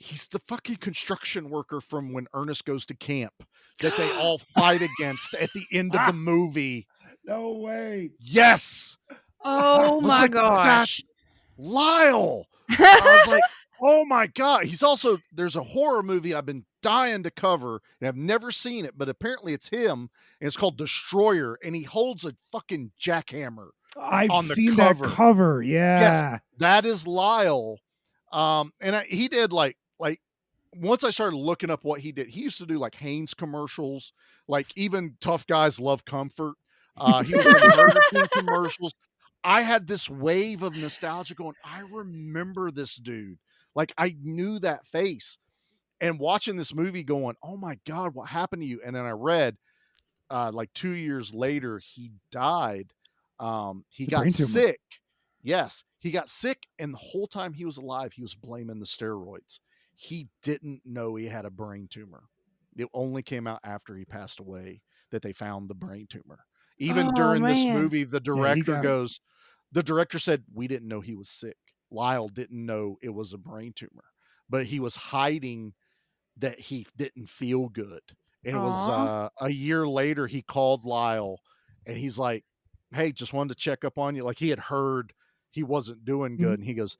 He's the fucking construction worker from When Ernest Goes to Camp that they all fight against at the end of the movie. No way. Yes. Oh my gosh. That's Lyle. I was like, oh my God. There's a horror movie I've been dying to cover and I've never seen it, but apparently it's him and it's called Destroyer and he holds a fucking jackhammer. I've seen that cover. Yeah. Yes, that is Lyle. He did like once I started looking up what he did, he used to do like Hanes commercials, like even Tough Guys Love Comfort. He was in Burger King commercials. I had this wave of nostalgia going, I remember this dude. Like I knew that face, and watching this movie going, oh my God, what happened to you? And then I read, like 2 years later, he died. He got sick. Yes, he got sick, and the whole time he was alive, he was blaming the steroids. He didn't know he had a brain tumor. It only came out after he passed away that they found the brain tumor. Even during this movie, the director said, we didn't know he was sick. Lyle didn't know it was a brain tumor, but he was hiding that he didn't feel good. And it was a year later, he called Lyle and he's like, hey, just wanted to check up on you. Like he had heard he wasn't doing good. And he goes,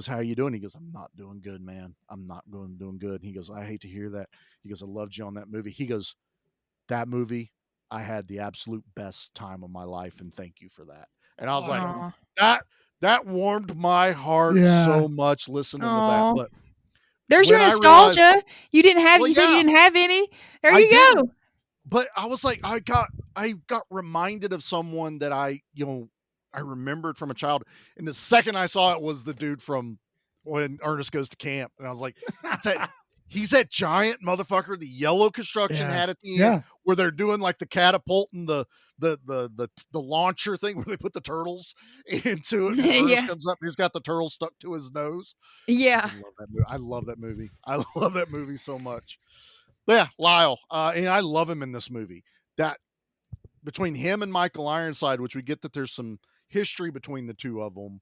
how are you doing? He goes, I'm not doing good, man. I'm not doing good. And he goes, I hate to hear that. He goes, I loved you on that movie. He goes, that movie, I had the absolute best time of my life. And thank you for that. And I was like, that warmed my heart so much listening to that. But there's your nostalgia. You didn't have, you said you didn't have any. There you go. But I was like, I got reminded of someone that I remembered from a child. And the second I saw it was the dude from When Ernest Goes to Camp. And I was like, he's that giant motherfucker, the yellow construction hat at the end where they're doing like the catapult and the launcher thing where they put the turtles into it. And Ernest comes up and he's got the turtle stuck to his nose. Yeah. I love that movie. I love that movie so much. But yeah, Lyle. And I love him in this movie. That between him and Michael Ironside, which we get that there's some history between the two of them.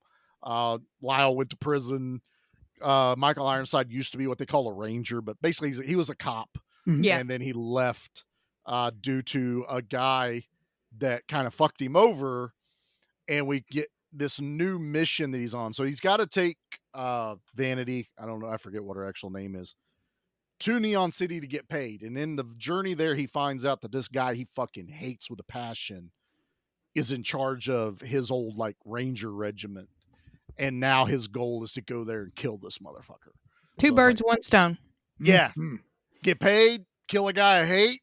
Lyle went to prison. Michael Ironside used to be what they call a ranger, but basically he was a cop. Yeah. And then he left due to a guy that kind of fucked him over. And we get this new mission that he's on. So he's got to take Vanity. I don't know. I forget what her actual name is. To Neon City to get paid. And in the journey there, he finds out that this guy he fucking hates with a passion is in charge of his old like ranger regiment. And now his goal is to go there and kill this motherfucker. Two birds, one stone. Yeah. Get paid, kill a guy I hate.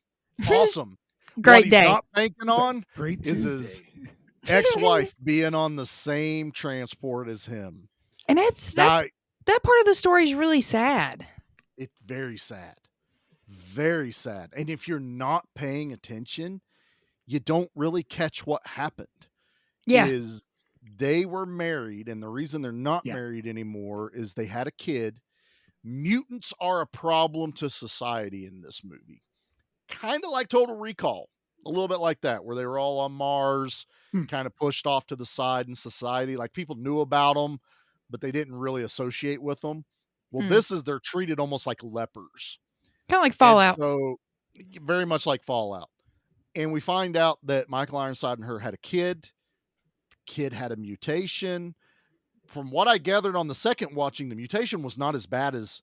Awesome. Great what day. He's not banking on great is his ex-wife being on the same transport as him. And that part of the story is really sad. It's very sad. Very sad. And if you're not paying attention, you don't really catch what happened. Yeah. They were married, and the reason they're not married anymore is they had a kid. Mutants are a problem to society in this movie. Kind of like Total Recall. a little bit like that, where they were all on Mars, kind of pushed off to the side in society. Like people knew about them, but they didn't really associate with them. Well, this is they're treated almost like lepers. Kind of like Fallout. And so very much like Fallout. And we find out that Michael Ironside and her had a kid. The kid had a mutation. From what I gathered on the second watching, the mutation was not as bad as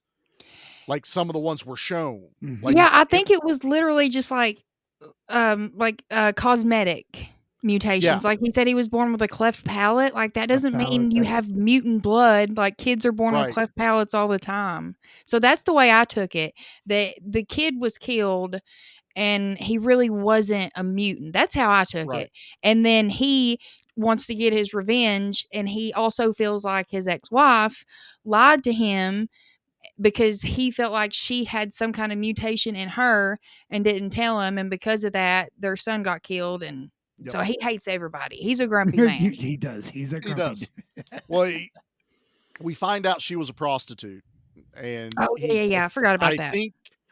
like some of the ones were shown. Like, yeah, I think it was literally just like cosmetic mutations. Yeah. Like he said he was born with a cleft palate. Like that doesn't mean you have mutant blood. Like kids are born with cleft palates all the time. So that's the way I took it. The kid was killed and he really wasn't a mutant. That's how I took it. And then he wants to get his revenge, and he also feels like his ex-wife lied to him because he felt like she had some kind of mutation in her and didn't tell him, and because of that their son got killed, and so he hates everybody. He's a grumpy man. He does. He's a grumpy. Well, we find out she was a prostitute, and I forgot about that.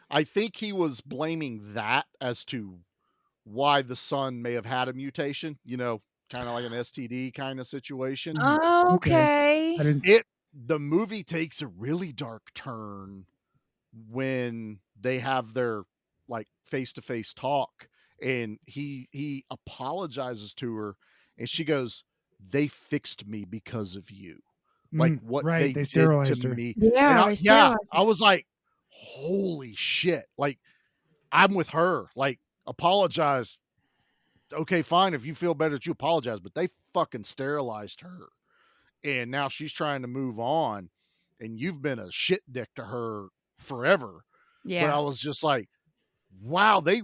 I think he was blaming that as to why the son may have had a mutation, you know, kind of like an STD kind of situation. Oh, okay. The movie takes a really dark turn when they have their like face-to-face talk, and he apologizes to her, and she goes, "They fixed me because of you." Like what they did sterilized to her. me. Yeah, I was like, holy shit. Like, I'm with her. Like, apologize. Okay, fine. If you feel better that you apologize, but they fucking sterilized her. And now she's trying to move on. And you've been a shit dick to her forever. Yeah. But I was just like, wow, they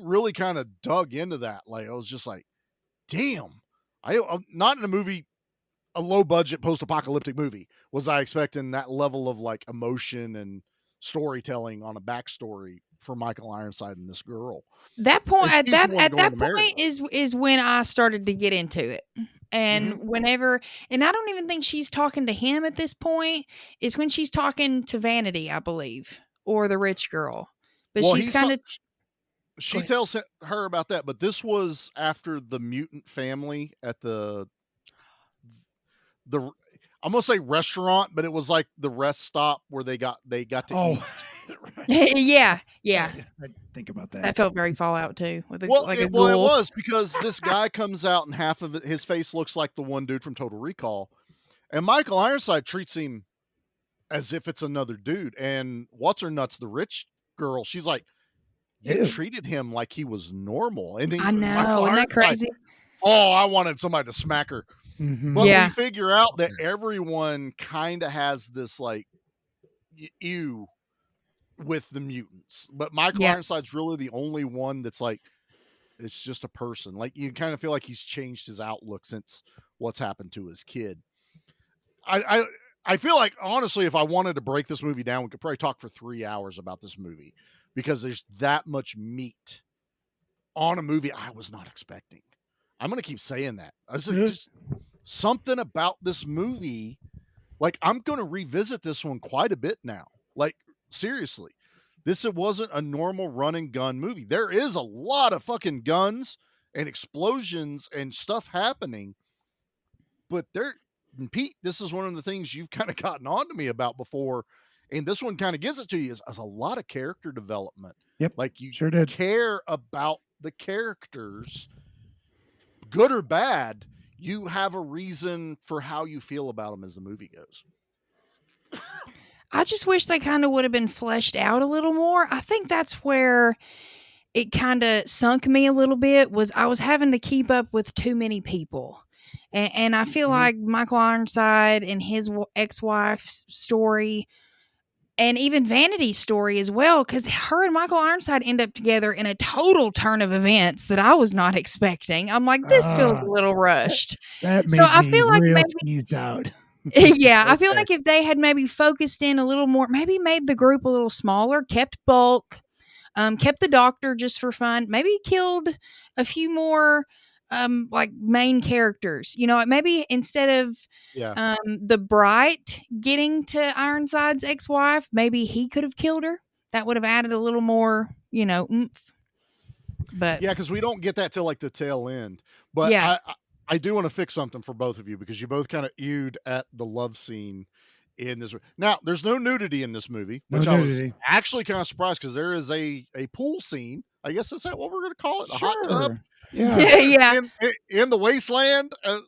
really kind of dug into that. Like, I was just like, damn. I'm not in a movie, a low budget post-apocalyptic movie, was I expecting that level of like emotion and storytelling on a backstory for Michael Ironside and this girl. That point at that point is when I started to get into it. And whenever, and I don't even think she's talking to him at this point. It's when she's talking to Vanity, I believe, or the rich girl. But she's kind of she tells her about that, but this was after the mutant family at the I'm gonna say restaurant, but it was like the rest stop where they got to eat. yeah. I think about that. That felt very Fallout too. With Well, it was because this guy comes out and half of his face looks like the one dude from Total Recall, and Michael Ironside treats him as if it's another dude. And what's her nuts, the rich girl, she's like, you treated him like he was normal. And I know, isn't that crazy? Oh, I wanted somebody to smack her. But we figure out that everyone kind of has this like ew with the mutants, but Michael Ironside's really the only one that's like, it's just a person. Like you kind of feel like he's changed his outlook since what's happened to his kid. I feel like honestly, if I wanted to break this movie down, we could probably talk for 3 hours about this movie because there's that much meat on a movie I was not expecting. I'm going to keep saying that. I was like, just something about this movie. Like I'm going to revisit this one quite a bit now. Like seriously, it wasn't a normal run and gun movie. There is a lot of fucking guns and explosions and stuff happening, but Pete, this is one of the things you've kind of gotten on to me about before. And this one kind of gives it to you as a lot of character development. Yep. Like you sure did. Care about the characters, good or bad. You have a reason for how you feel about them as the movie goes. I just wish they kind of would have been fleshed out a little more. I think that's where it kind of sunk me a little bit, was I was having to keep up with too many people. And I feel like Michael Ironside and his ex-wife's story, and even Vanity's story as well, because her and Michael Ironside end up together in a total turn of events that I was not expecting. I'm like, this feels a little rushed. That made I feel like maybe squeezed out. Yeah, I feel like if they had maybe focused in a little more, maybe made the group a little smaller, kept bulk, kept the doctor just for fun, maybe killed a few more like main characters, you know, maybe instead of the Bright getting to Ironside's ex-wife, maybe he could have killed her. That would have added a little more, you know, oomph. But yeah, because we don't get that till like the tail end. But yeah, I do want to fix something for both of you because you both kind of ewed at the love scene in this. Now, there's no nudity in this movie, No which I was nudity. actually kind of surprised because there is a pool scene. I guess is that what we're going to call it? A hot tub Yeah. yeah, in the wasteland. That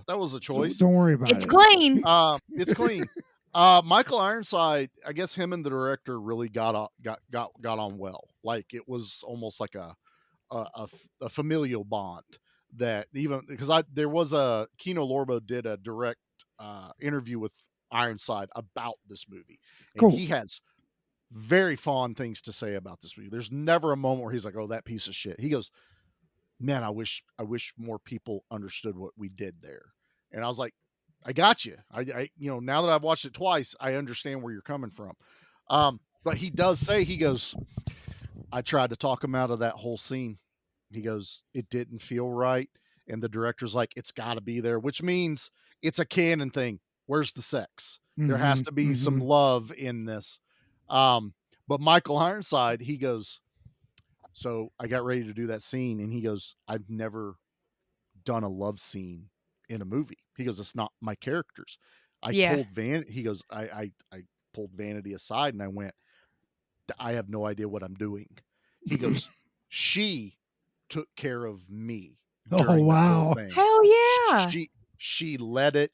was a choice. Don't worry about it's it. clean. It's clean. Michael Ironside, I guess him and the director really got on well. Like it was almost like a familial bond that even because there was Kino Lorber did a direct interview with Ironside about this movie, and Cool. he has very fond things to say about this movie. There's never a moment where he's like, "Oh, that piece of shit." He goes, "Man, I wish more people understood what we did there." And I was like, "I got you. I now that I've watched it twice, I understand where you're coming from." But he does say, he goes, "I tried to talk him out of that whole scene." He goes, "It didn't feel right." And the director's like, "It's got to be there," which means it's a canon thing. Where's the sex? There has to be some love in this. But Michael Ironside, he goes, "So I got ready to do that scene." And he goes, "I've never done a love scene in a movie." He goes, "It's not my characters." He goes, I pulled Vanity aside and I went, "I have no idea what I'm doing." He goes, "She took care of me." Oh, wow. Hell yeah. She led it.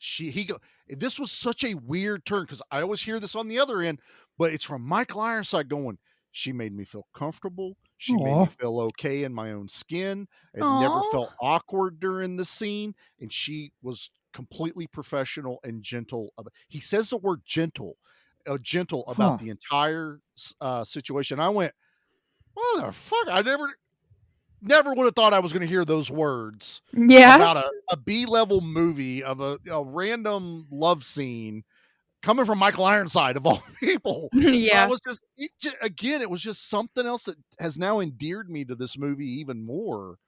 This was such a weird turn because I always hear this on the other end, but it's from Michael Ironside going, "She made me feel comfortable. She made me feel okay in my own skin. It never felt awkward during the scene. And she was completely professional and gentle." He says the word gentle about the entire situation. I went, "Motherfucker, I never would have thought I was going to hear those words about a B-level movie of a random love scene coming from Michael Ironside of all people." Yeah. It was just something else that has now endeared me to this movie even more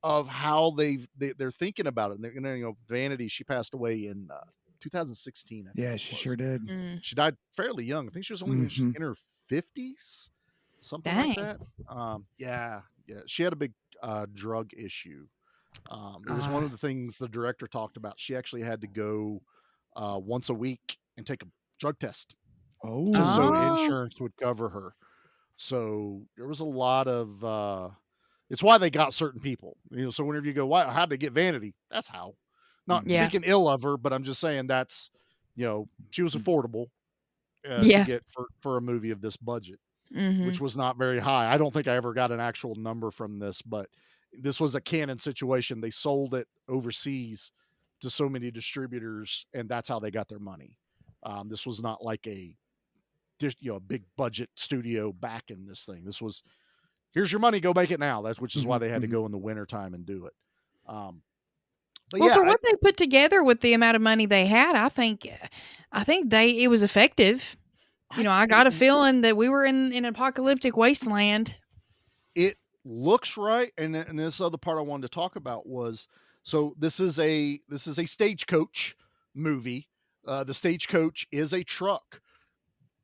of how they're thinking about it. And Vanity, she passed away in 2016. Yeah, she sure did. She died fairly young. I think she was only in her 50s, something like that. Yeah. She had a big drug issue. It was one of the things the director talked about. She actually had to go once a week and take a drug test. Just so insurance would cover her. So there was a lot of it's why they got certain people. So whenever you go, "Why? How'd they get Vanity?" That's how. Not speaking ill of her, but I'm just saying that's she was affordable to get for a movie of this budget, which was not very high. I don't think I ever got an actual number from this, but this was a canon situation. They sold it overseas to so many distributors, and that's how they got their money. This was not like a big budget studio back in this thing. This was, "Here's your money, go make it now." Which is why they had to go in the wintertime and do it. For what they put together with the amount of money they had, I think it was effective. I got a feeling that we were in an apocalyptic wasteland. It looks right, and this other part I wanted to talk about was, so this is a stagecoach movie. The stagecoach is a truck.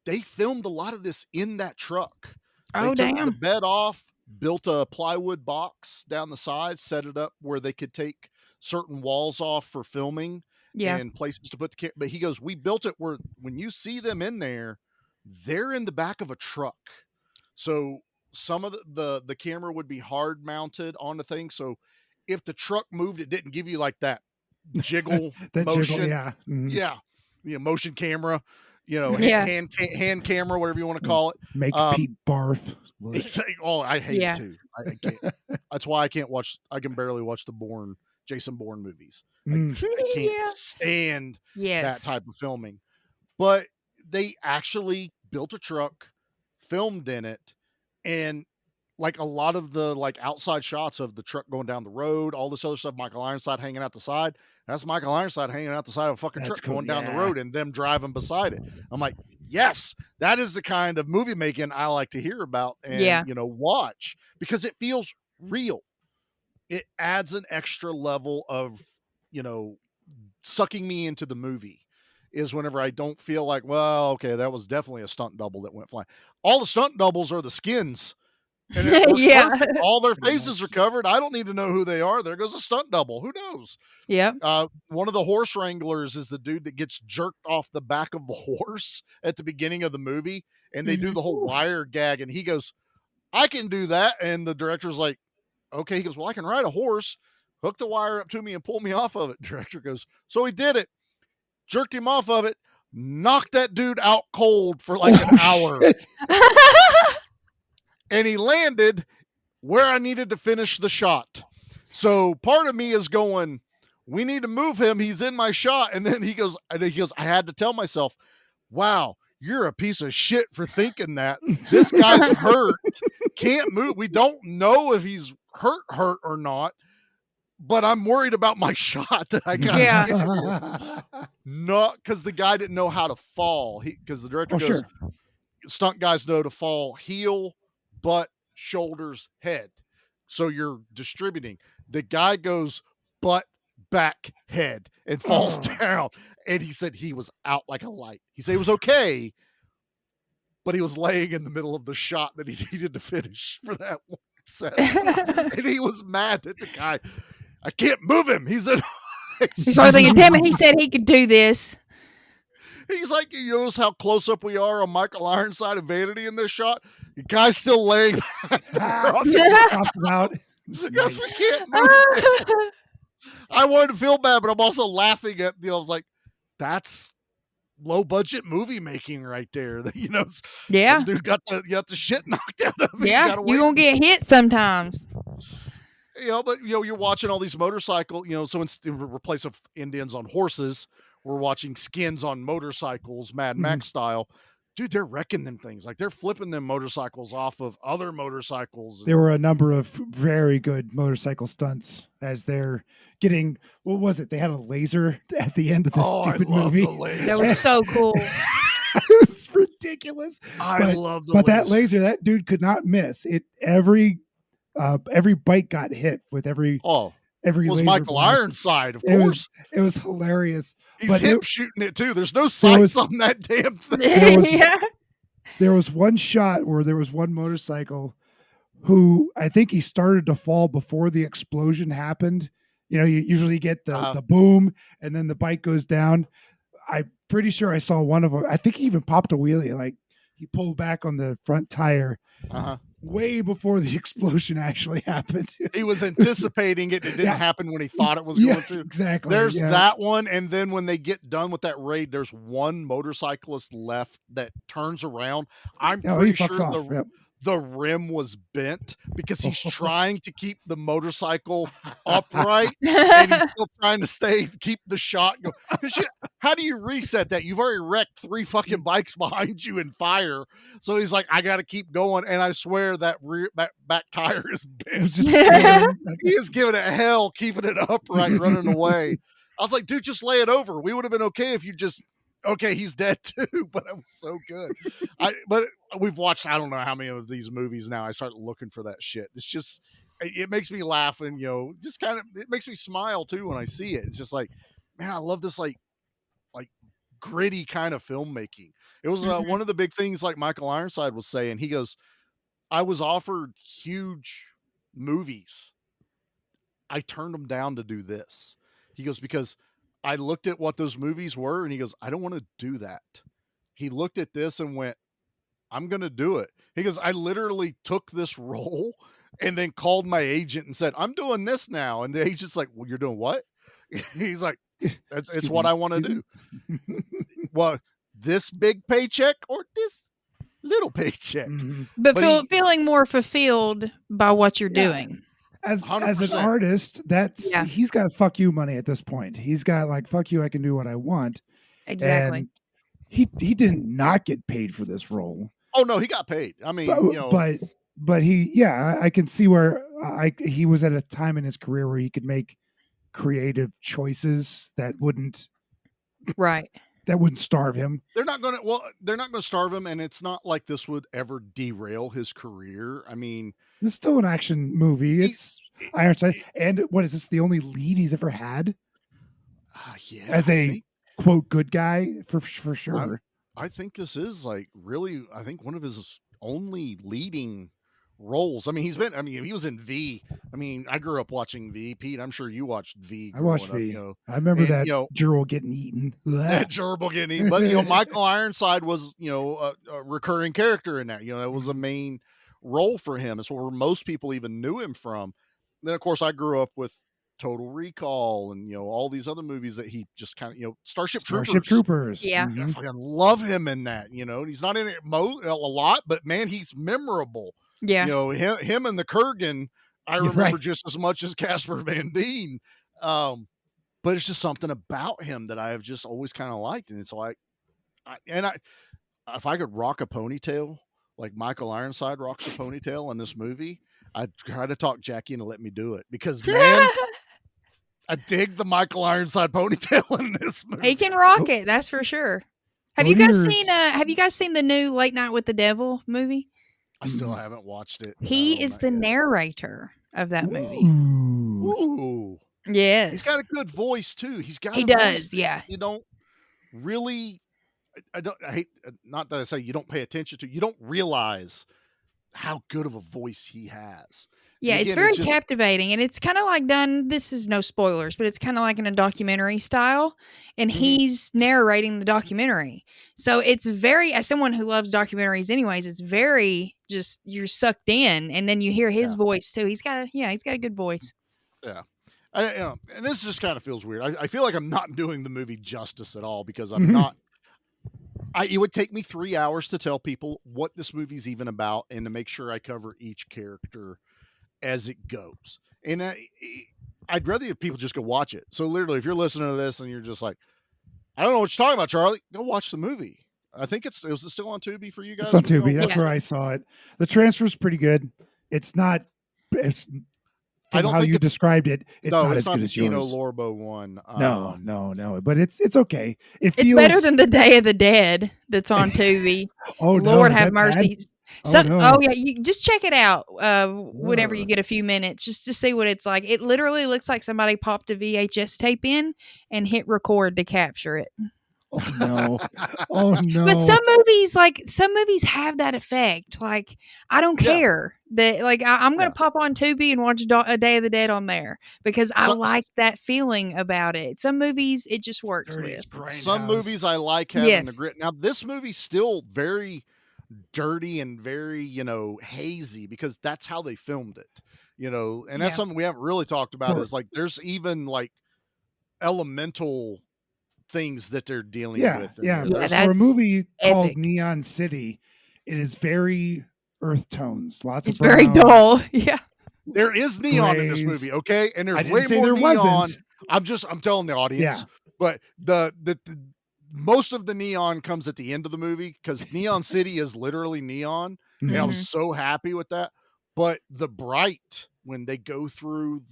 They filmed a lot of this in that truck. They took the bed off, built a plywood box down the side, set it up where they could take certain walls off for filming and places to put the camera. But he goes, "We built it where when you see them in there, they're in the back of a truck." So some of the camera would be hard mounted on the thing. So if the truck moved, it didn't give you like that jiggle motion. Motion camera, hand camera, whatever you want to call it. Make Pete barf. I hate it too. I can't. That's why I can barely watch the Jason Bourne movies. I can't stand that type of filming. But they actually built a truck, filmed in it, and like a lot of the outside shots of the truck going down the road, all this other stuff, Michael Ironside hanging out the side. That's Michael Ironside hanging out the side of a fucking truck going down the road and them driving beside it. I'm like, yes, that is the kind of movie making I like to hear about and watch because it feels real. It adds an extra level of, sucking me into the movie is whenever I don't feel like, well, okay, that was definitely a stunt double that went flying. All the stunt doubles are the skins And it works Yeah. perfect. All their faces are covered. I don't need to know who they are. There goes a stunt double. Who knows? Yep. One of the horse wranglers is the dude that gets jerked off the back of the horse at the beginning of the movie, and they do the whole wire gag, and he goes, I can do that. And the director's like, okay. He goes, well, I can ride a horse. Hook the wire up to me and pull me off of it. Director goes, so he did it. Jerked him off of it. Knocked that dude out cold for like an hour. And he landed where I needed to finish the shot. So part of me is going, we need to move him. He's in my shot. And then he goes, I had to tell myself, wow, you're a piece of shit for thinking that. This guy's hurt. Can't move. We don't know if he's hurt or not. But I'm worried about my shot that I got. Yeah. Not because the guy didn't know how to fall. Because the director goes, stunt guys know to fall heel, butt, shoulders, head. So you're distributing. The guy goes butt, back, head, and falls down. And he said he was out like a light. He said he was okay, but he was laying in the middle of the shot that he needed to finish for that one set. And he was mad that the guy, I can't move him. He said, So thinking, damn it, he said he could do this. He's like, you notice how close up we are on Michael Ironside and Vanity in this shot? The guy's still laying back there out. Because we can't move him. I wanted to feel bad, but I'm also laughing at, I was like, that's low budget movie making right there. Yeah. Dude got the shit knocked out of him. Yeah. You're going to get hit sometimes. But you're watching all these motorcycle, so in replace of Indians on horses, we're watching skins on motorcycles, Mad Max style. Dude, they're wrecking them things. Like they're flipping them motorcycles off of other motorcycles. There were a number of very good motorcycle stunts as they're getting, what was it? They had a laser at the end of the stupid movie. That was so cool. It was ridiculous. I love the But that laser, that dude could not miss it. Every bike got hit with every was Michael blast. Ironside, of course. It was hilarious. He's hip shooting it too. There's no sights on that damn thing. There was one shot where there was one motorcycle who I think he started to fall before the explosion happened. You usually get the boom and then the bike goes down. I'm pretty sure I saw one of them. I think he even popped a wheelie. Like he pulled back on the front tire. Way before the explosion actually happened. He was anticipating it. It didn't happen when he thought it was going to. Exactly. There's that one. And then when they get done with that raid, there's one motorcyclist left that turns around. I'm pretty sure the rim was bent because he's trying to keep the motorcycle upright and he's still trying to keep the shot going. How do you reset that? You've already wrecked 3 fucking bikes behind you in fire. So he's like, I got to keep going. And I swear that back tire is bent. He is giving it hell, keeping it upright, running away. I was like, dude, just lay it over. We would have been okay if you just, okay, he's dead too, but it was so good. But we've watched, I don't know how many of these movies now. I started looking for that shit. It's just, it makes me laugh and, just kind of, it makes me smile too when I see it. It's just like, man, I love this like gritty kind of filmmaking. It was one of the big things like Michael Ironside was saying. He goes, I was offered huge movies. I turned them down to do this. He goes, because I looked at what those movies were and he goes, I don't want to do that. He looked at this and went, I'm going to do it. He goes, I literally took this role and then called my agent and said, I'm doing this now. And the agent's like, well, you're doing what? He's like, it's what I want to do. Well, this big paycheck or this little paycheck? But feeling more fulfilled by what you're doing. As an artist, he's got fuck you money at this point. He's got like, fuck you, I can do what I want. Exactly. And he did not get paid for this role. Oh no, he got paid. I mean, but he, I can see where he was at a time in his career where he could make creative choices that wouldn't starve him. They're not going to starve him. And it's not like this would ever derail his career. I mean, it's still an action movie. It's Ironside. And what is this? The only lead he's ever had? As a quote, good guy for sure. I think this is like really, I think one of his only leading roles. I mean, he was in V. I mean, I grew up watching V. Pete, I'm sure you watched V. I watched up, V. I remember that gerbil getting eaten. That gerbil getting eaten. But, Michael Ironside was, a recurring character in that. That was a main role for him. It's where most people even knew him from. Then, of course, I grew up with Total Recall and, all these other movies that he just kind of, Starship Troopers. Yeah. I fucking love him in that, he's not in it a lot, but man, he's memorable. Yeah. Him and the Kurgan, I remember just as much as Casper Van Dien. But it's just something about him that I have just always kind of liked. And it's like, if I could rock a ponytail, like Michael Ironside rocks a ponytail in this movie, I'd try to talk Jackie into let me do it because, man, I dig the Michael Ironside ponytail in this movie. He can rock it, that's for sure. Have you guys seen the new Late Night with the Devil movie? I still haven't watched it. He is the narrator of that movie. Ooh. Yes. He's got a good voice too. He does, yeah. You don't really I hate not that I say you don't pay attention to, you don't realize how good of a voice he has. Yeah, it's very captivating, and it's kind of like done. This is no spoilers, but it's kind of like in a documentary style, and he's narrating the documentary. So it's very, as someone who loves documentaries, anyways, it's very just you're sucked in, and then you hear his voice too. He's got a good voice. Yeah, and this just kind of feels weird. I feel like I'm not doing the movie justice at all because I'm not. It would take me 3 hours to tell people what this movie's even about and to make sure I cover each character as it goes. And I'd rather if people just go watch it. So literally, if you're listening to this and you're just like, I don't know what you're talking about, Charlie, go watch the movie. I think is it still on Tubi for you guys? It's on Tubi. That's where I saw it. The transfer's pretty good. It's not. I don't how you described it. It's not as good as yours. Gino Lorbo one. No. But it's okay. It's better than the Day of the Dead that's on Tubi. Lord have mercy. You just check it out whenever you get a few minutes, just to see what it's like. It literally looks like somebody popped a VHS tape in and hit record to capture it. Oh no! But some movies have that effect. Like I don't care that. Like I'm gonna pop on Tubi and watch a Day of the Dead on there because I like that feeling about it. Some movies it just works with. Some movies I like having the grit. Now this movie's still very dirty and very hazy because that's how they filmed it. And that's something we haven't really talked about. Is like there's even like elemental things that they're dealing with. For a movie called Neon City, it is very earth tones. It's very dull. Yeah. There is neon in this movie, okay? And there's way more neon. I'm telling the audience. But the most of the neon comes at the end of the movie because Neon City is literally neon. And I'm so happy with that. But the bright when they go through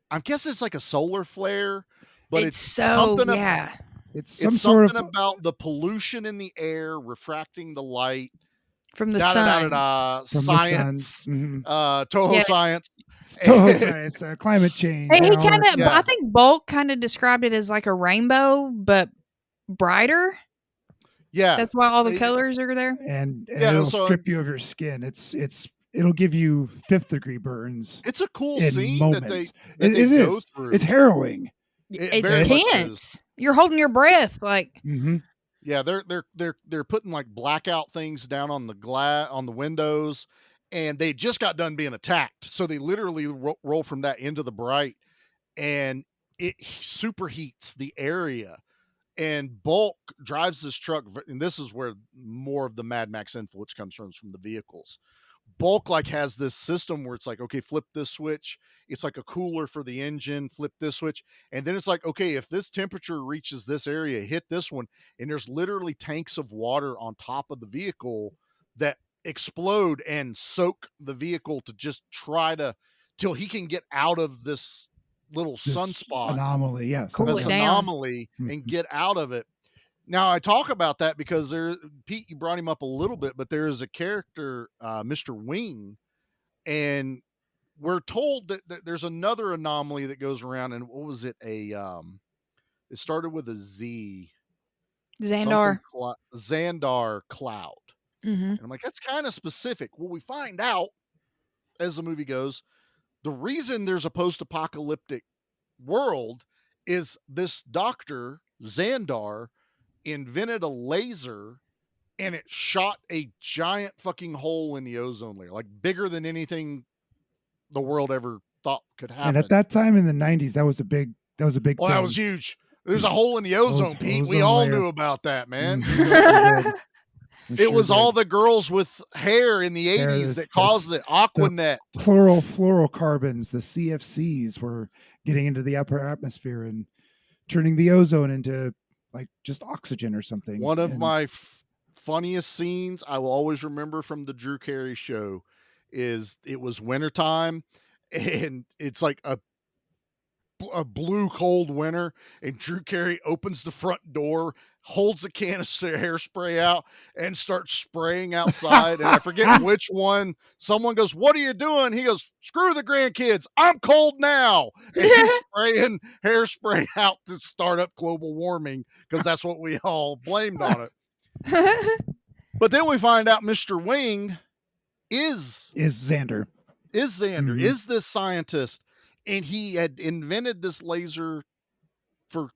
I guess it's like a solar flare. But it's something about the pollution in the air refracting the light from the sun. Science, Toho science, climate change. Hey, he kind of. I think Bulk kind of described it as like a rainbow, but brighter. Yeah, that's why all the colors are there. And it'll strip you of your skin. It'll give you 5th degree burns. It's a cool scene moments. that they go through. It's harrowing. It's tense. You're holding your breath, like. Yeah, they're putting like blackout things down on the on the windows, and they just got done being attacked, so they literally roll from that into the bright, and it superheats the area. And Bulk drives this truck, and this is where more of the Mad Max influence comes from the vehicles. Bulk has this system where it's like, okay, flip this switch. It's like a cooler for the engine, flip this switch. And then it's like, okay, if this temperature reaches this area, hit this one. And there's literally tanks of water on top of the vehicle that explode and soak the vehicle to just till he can get out of this little sunspot anomaly. Yes. Anomaly and get out of it. Now I talk about that because Pete, you brought him up a little bit, but there is a character, Mr. Wing, and we're told that there's another anomaly that goes around. And what was it? It started with a Z. Xandar Xandar cloud. And I'm like, that's kind of specific. Well, we find out as the movie goes, the reason there's a post-apocalyptic world is this doctor, Xandar, invented a laser and it shot a giant fucking hole in the ozone layer, like bigger than anything the world ever thought could happen. And at that time in the 90s, that was a big Well, thing. that was huge. There's a hole in the ozone, Pete. We ozone all layer. knew about that, man. We It sure was did. all the girls with hair in the 80s There's that caused it. Aquanet. Fluorocarbons, the CFCs, were getting into the upper atmosphere and turning the ozone into like just oxygen or something. One of And- my funniest scenes I will always remember from the Drew Carey show is it was wintertime and it's like a blue cold winter, and Drew Carey opens the front door, holds a can of hairspray out, and starts spraying outside. And I forget which one. Someone goes, "What are you doing?" He goes, "Screw the grandkids. I'm cold now." And he's spraying hairspray out to start up global warming because that's what we all blamed on it. But then we find out Mr. Wing is Xander. Xander, is this scientist. And he had invented this laser for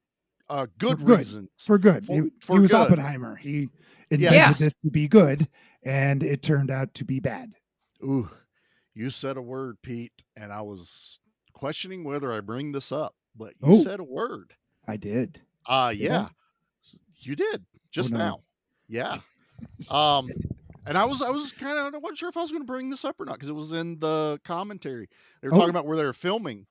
good reasons. For good. He was good. Oppenheimer. He invented this to be good, and it turned out to be bad. Ooh, you said a word, Pete, and I was questioning whether I bring this up, but you said a word. I did. Yeah, you did just now. Yeah. And I was kind of, I wasn't sure if I was going to bring this up or not because it was in the commentary. They were talking about where they were filming.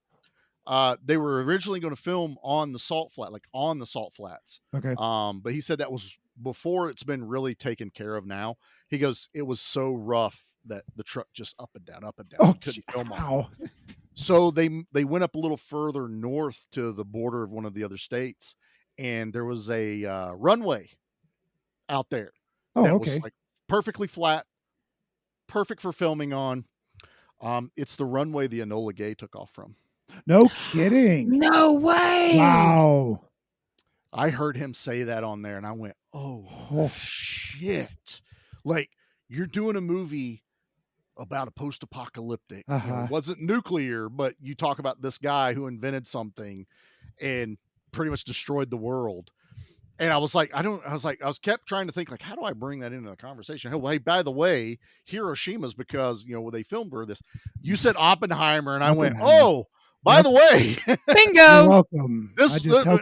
They were originally going to film on the salt flat, like on the salt flats. Okay. But he said that was before it's been really taken care of now. He goes, it was so rough that the truck just up and down. Oh, couldn't film on it. So they went up a little further north to the border of one of the other states, and there was a runway out there. Oh, that okay. was like perfectly flat, perfect for filming on. It's the runway the Enola Gay took off from. No kidding. No way. Wow. I heard him say that on there and I went, oh. Shit. Like, you're doing a movie about a post-apocalyptic. You know, it wasn't nuclear, but you talk about this guy who invented something and pretty much destroyed the world. And I was like, I kept trying to think, like, how do I bring that into the conversation? Hey, by the way, Hiroshima's because, you know, they filmed where this, you said Oppenheimer, and I went, oh, by the way, bingo. You're welcome.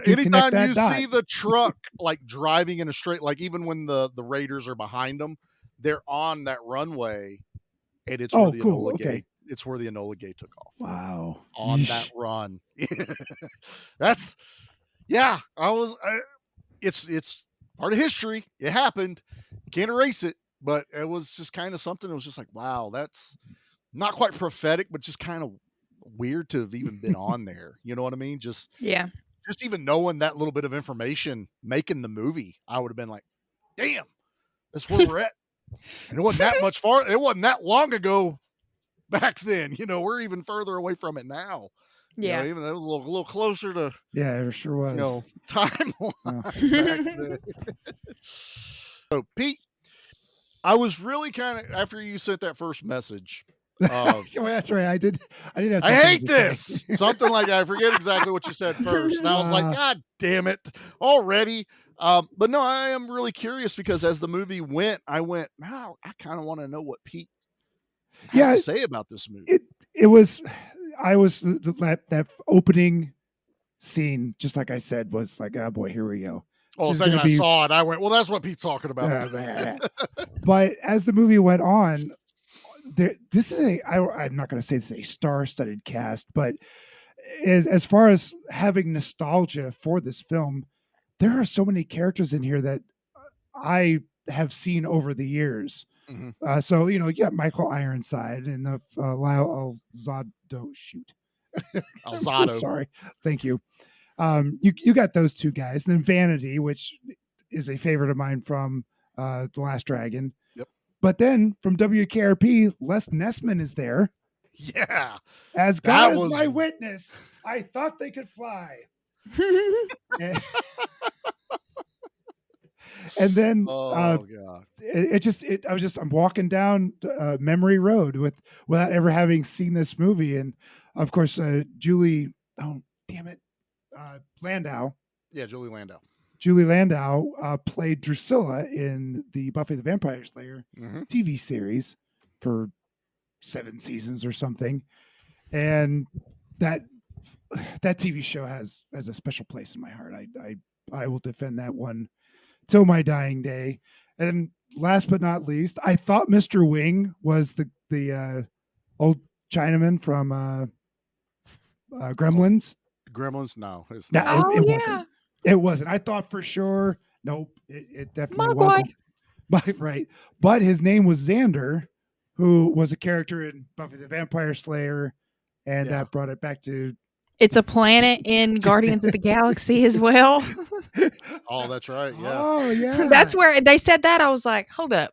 Anytime you see the truck like driving in a straight, like even when the Raiders are behind them, they're on that runway, and it's where the Enola Gay. It's where the Enola Gay took off. Wow. On that run. That's, yeah. It's part of history. It happened. Can't erase it, but it was just kind of something. It was just like, wow, that's not quite prophetic, but just kind of weird to have even been on there. You know what I mean? Just even knowing that little bit of information, making the movie, I would have been like, damn, that's where we're at. And it wasn't that much far. It wasn't that long ago back then. You know, we're even further away from it now. Yeah. You know, even that was a little closer to. Yeah, it sure was. You know, timeline back then. So, Pete, I was really kind of, after you sent that first message. That's right. I did. Have I hate this. Something like that. I forget exactly what you said first. And I was like, God damn it already. But no, I am really curious because as the movie went, I went, wow, I kind of want to know what Pete has to say about this movie. That opening scene, just like I said, was like, oh boy, here we go. Oh, the second I saw it, I went, well, that's what Pete's talking about. But as the movie went on, this is I'm not going to say this is a star-studded cast, but as far as having nostalgia for this film, there are so many characters in here that I have seen over the years. Mm-hmm. So, you know, you got Michael Ironside and Lyle Alzado. Shoot. I'm so sorry. Thank you. You got those two guys. And then Vanity, which is a favorite of mine from The Last Dragon. Yep. But then from WKRP, Les Nessman is there. Yeah. As God is my witness, I thought they could fly. And then God. I'm walking down memory road without ever having seen this movie. And of course, Julie, oh, damn it. Landau. Yeah, Julie Landau. Julie Landau played Drusilla in the Buffy the Vampire Slayer TV series for 7 seasons or something. And that TV show has a special place in my heart. I will defend that one till my dying day. And last but not least, I thought Mr. Wing was the old Chinaman from Gremlins. Gremlins? No, it's No, not. it wasn't. It wasn't. I thought for sure. Nope, it definitely wasn't. Right. But his name was Xander, who was a character in Buffy the Vampire Slayer, and that brought it back to. It's a planet in Guardians of the Galaxy as well. Oh, that's right. Yeah. Oh, yeah. That's where they said that. I was like, hold up.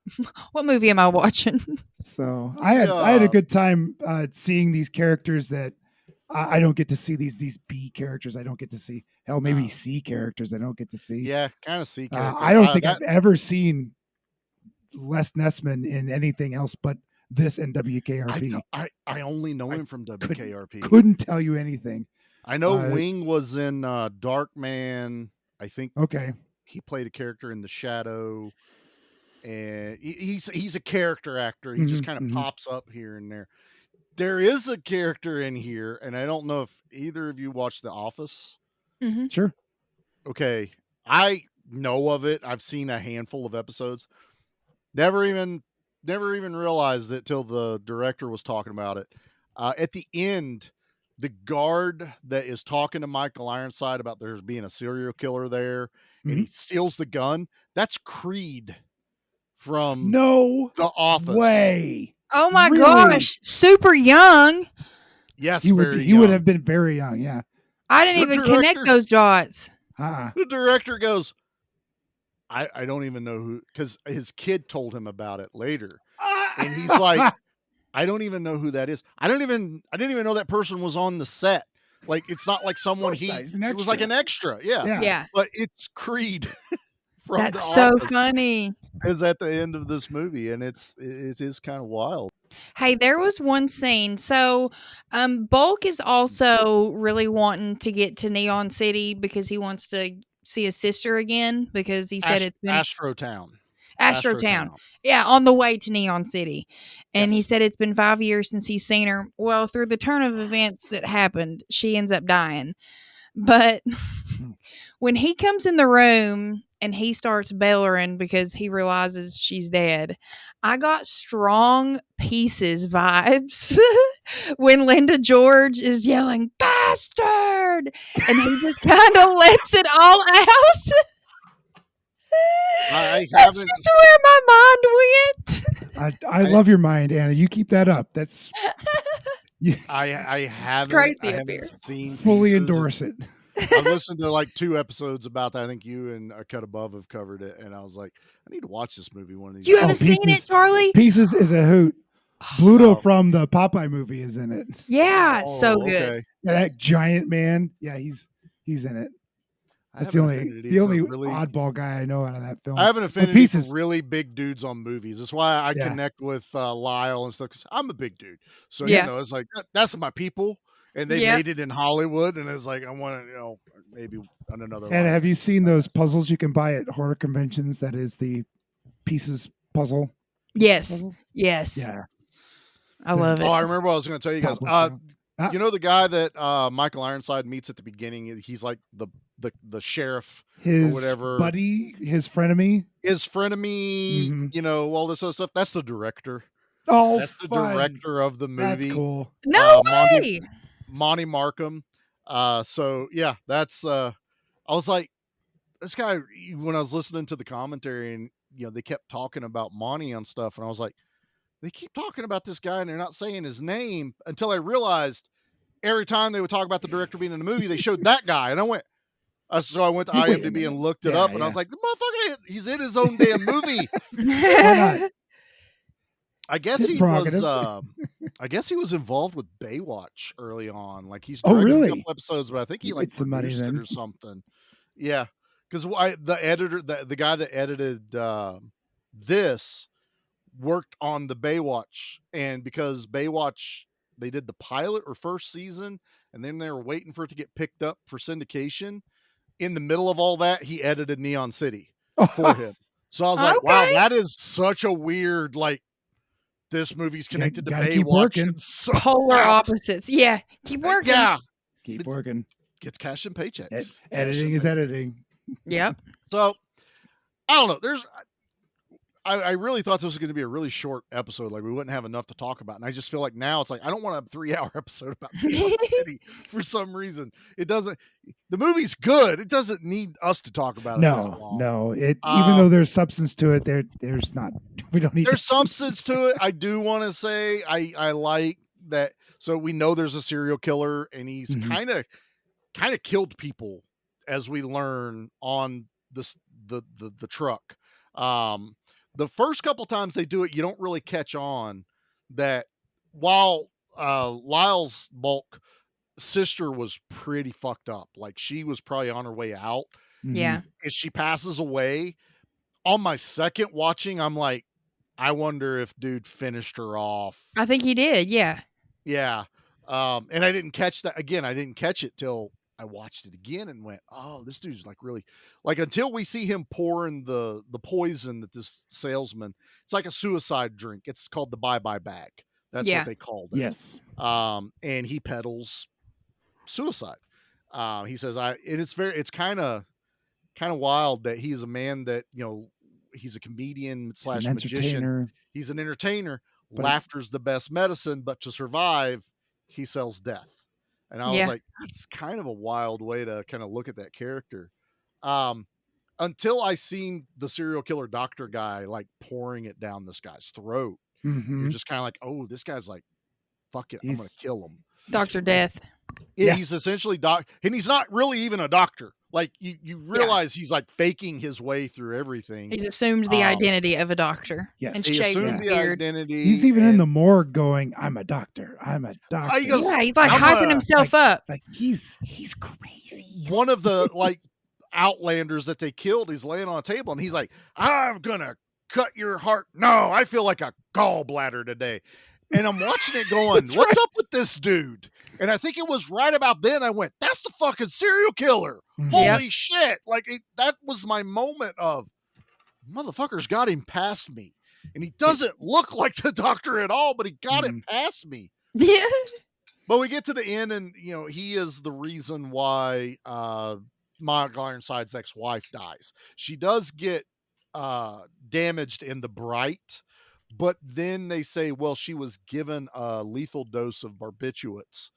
What movie am I watching? So I had a good time seeing these characters that I don't get to see, these B characters I don't get to see. Hell, maybe C characters I don't get to see. Yeah, kind of C characters. I don't think I've ever seen Les Nessman in anything else but this and WKRP. I only know him from WKRP. Couldn't tell you anything. I know Wing was in Darkman. I think he played a character in The Shadow, and he's a character actor. He just kind of pops up here and there. There is a character in here, and I don't know if either of you watched The Office. Sure. Okay, I know of it. I've seen a handful of episodes. Never even realized it till the director was talking about it. At the end, the guard that is talking to Michael Ironside about there's being a serial killer there, and he steals the gun. That's Creed from The Office. Way. Oh my gosh, super young. Yes, he would have been very young. Yeah, I didn't even connect those dots. The director goes, I don't even know who, because his kid told him about it later, and he's like, I don't even know who that is. I didn't even know that person was on the set. Like, it's not like someone it was like an extra. Yeah. But it's Creed. That's so funny. Is at the end of this movie, and it is kind of wild. Hey, there was one scene. So, Bulk is also really wanting to get to Neon City because he wants to see his sister again, because he said it's been Astrotown. Yeah, on the way to Neon City. And he said it's been 5 years since he's seen her. Well, through the turn of events that happened, she ends up dying. But when he comes in the room and he starts bellowing because he realizes she's dead, I got strong Pieces vibes when Linda George is yelling, "Bastard!" And he just kind of lets it all out. That's just where my mind went. I love your mind, Anna. You keep that up. That's I haven't, crazy I haven't seen fully Pieces. endorse it. I've listened to like 2 episodes about that. I think you and A Cut Above have covered it, and I was like, I need to watch this movie one of these. You haven't seen it, Charlie? Bluto is a hoot. Bluto from the Popeye movie is in it. Yeah, so good. Okay. Yeah, that giant man. Yeah, he's in it. That's the only oddball guy I know out of that film. I have an affinity for really big dudes on movies. That's why I connect with Lyle and stuff, because I'm a big dude. So you know, it's like that's my people. And they made it in Hollywood, and it's like I want to, maybe on another. And have you seen those puzzles you can buy at horror conventions? That is the Pieces puzzle. Yes. Puzzle? Yes. Yeah. I love it. Oh, I remember what I was going to tell you guys. You know the guy that Michael Ironside meets at the beginning? He's like the sheriff, his or whatever buddy, his frenemy. All this other stuff. That's the director. Oh, that's the director of the movie. That's cool. No way. Monty Markham. So yeah, that's I was like, this guy, when I was listening to the commentary, and they kept talking about Monty and stuff, and I was like, they keep talking about this guy and they're not saying his name, until I realized every time they would talk about the director being in the movie, they showed that guy, and I went to IMDb and looked it up, and I was like, the motherfucker, he's in his own damn movie. I guess he was. I guess he was involved with Baywatch early on. Like he's directed a couple episodes, but I think he like produced it or something. Yeah, because the editor, the guy that edited this worked on the Baywatch, and because Baywatch, they did the pilot or first season, and then they were waiting for it to get picked up for syndication. In the middle of all that, he edited Neon City for him. So I was like, wow, that is such a weird, like, this movie's connected to Baywatch. Keep working. So polar opposites. Yeah. Keep working. Yeah. Keep working. Gets cash and paychecks. Editing is editing. Yep. So I don't know. I really thought this was going to be a really short episode. Like we wouldn't have enough to talk about. And I just feel like now it's like, I don't want a 3-hour episode about Neon City for some reason. The movie's good. It doesn't need us to talk about it. No. Even though there's substance to it, there's not, we don't need There's substance to it. I do want to say, I like that. So we know there's a serial killer and he's kind of killed people as we learn on the truck. The first couple times they do it, you don't really catch on that while Lyle's bulk sister was pretty fucked up. Like she was probably on her way out. Yeah. And she passes away. On my second watching, I'm like, I wonder if dude finished her off. I think he did. Yeah. Yeah. And I didn't catch that. Again, I didn't catch it till I watched it again and went, oh, this dude's like really, like, until we see him pouring the poison that this salesman, it's like a suicide drink. It's called the bye-bye bag. That's what they called it. Yes. And he peddles suicide. He says, it's kind of wild that he's a man that, you know, he's a comedian / magician. He's an entertainer. But laughter's the best medicine, but to survive, he sells death. And I was like, that's kind of a wild way to kind of look at that character. Until I seen the serial killer doctor guy, like pouring it down this guy's throat. You're just kind of like, oh, this guy's like, fuck it. I'm going to kill him. Dr. Death. Yeah. He's essentially and he's not really even a doctor. Like you realize he's like faking his way through everything. He's assumed the identity of a doctor. Yes. And he shaved assumes his the beard. identity. He's even in the morgue going, I'm a doctor. I'm a doctor. He goes, he's like hyping himself up. Like he's crazy. One of the like Outlanders that they killed, he's laying on a table and he's like, I'm gonna cut your heart. No, I feel like a gallbladder today. And I'm watching it going, what's up with this dude? And I think it was right about then I went, that's the fucking serial killer. Holy shit. Like that was my moment of, motherfucker's got him past me. And he doesn't look like the doctor at all, but he got it past me. Yeah. But we get to the end and, you know, he is the reason why Michael Ironside's ex-wife dies. She does get damaged in the Bright, but then they say, well, she was given a lethal dose of barbiturates.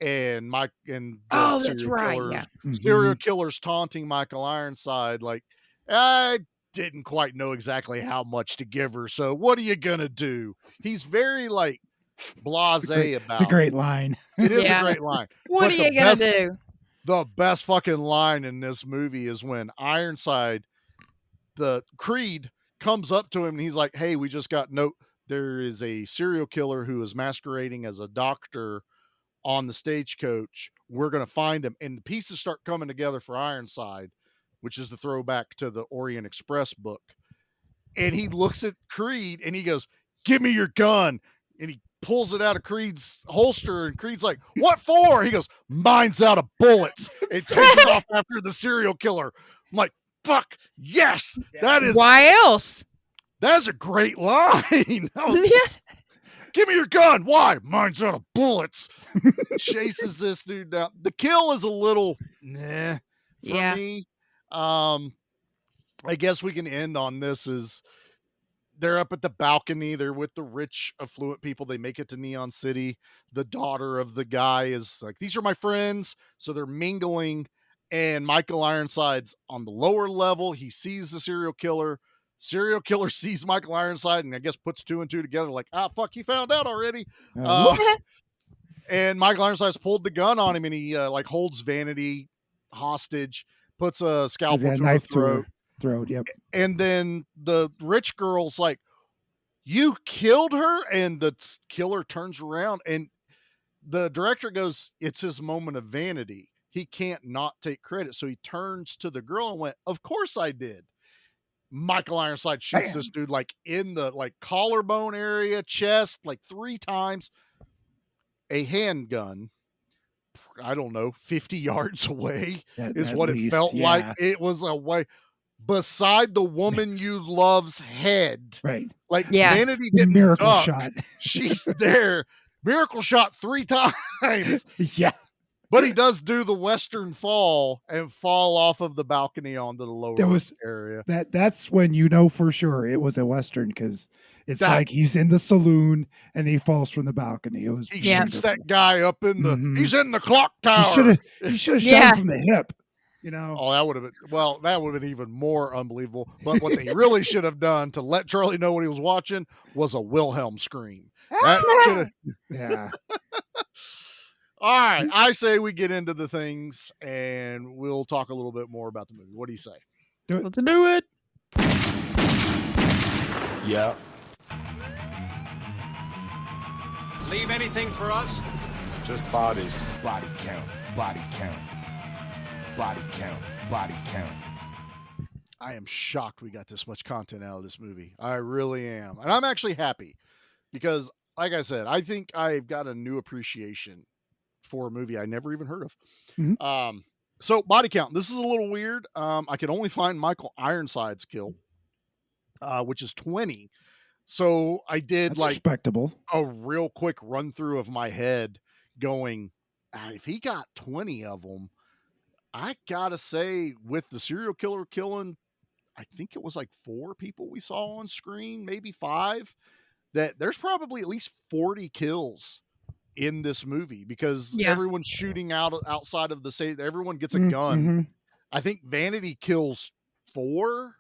And that's right. Yeah. Serial killers taunting Michael Ironside, like, I didn't quite know exactly how much to give her. So what are you gonna do? He's very like blasé about. It's a great line. It is a great line. What are you gonna do? The best fucking line in this movie is when Ironside, the Creed, comes up to him and he's like, hey, we just got note. There is a serial killer who is masquerading as a doctor on the stagecoach. We're going to find him. And the pieces start coming together for Ironside, which is the throwback to the Orient Express book. And he looks at Creed and he goes, give me your gun. And he pulls it out of Creed's holster and Creed's like, what for? He goes, mine's out of bullets. It takes off after the serial killer. I'm like, fuck, yes. That is. Why else? That's a great line. Give me your gun. Why? Mine's out of bullets. Chases this dude down. The kill is a little for me. I guess we can end on this is they're up at the balcony. They're with the rich, affluent people. They make it to Neon City. The daughter of the guy is like, these are my friends. So they're mingling. And Michael Ironside's on the lower level. He sees the serial killer. Serial killer sees Michael Ironside and I guess puts 2 and 2 together like, fuck, he found out already. And Michael Ironside's pulled the gun on him and he like holds Vanity hostage, puts a scalpel to her throat. Yep. And then the rich girl's like, you killed her? And the killer turns around and the director goes, it's his moment of vanity. he can't not take credit. So he turns to the girl and went, "Of course I did." Michael Ironside shoots this dude like in the like collarbone area, chest, like 3 times. A handgun, I don't know, 50 yards away is what it felt like. It was away beside the woman you love's head. Right. Like Vanity didn't miracle duck. shot. She's there. Miracle shot 3 times. Yeah. But he does do the Western fall and fall off of the balcony onto the lower area. That's when you know for sure it was a Western, because it's like he's in the saloon and he falls from the balcony. It was he shoots that guy up in the he's in the clock tower. He should have shot him from the hip. You know. Oh, that would have been even more unbelievable. But what they really should have done to let Charlie know what he was watching was a Wilhelm scream. Yeah. All right, I say we get into the things and we'll talk a little bit more about the movie. What do you say? Let's do it. Yeah. Leave anything for us? Just bodies. Body count, body count, body count, body count. I am shocked we got this much content out of this movie. I really am. And I'm actually happy because, like I said, I think I've got a new appreciation for a movie I never even heard of. Mm-hmm. So body count. This is a little weird. I could only find Michael Ironsides' kill, which is 20. So I did That's respectable. A real quick run through of my head going, if he got 20 of them, I gotta say with the serial killer killing, I think it was like 4 people we saw on screen, maybe 5, that there's probably at least 40 kills in this movie because everyone's shooting outside of the state. Everyone gets a gun. Mm-hmm. I think Vanity kills 4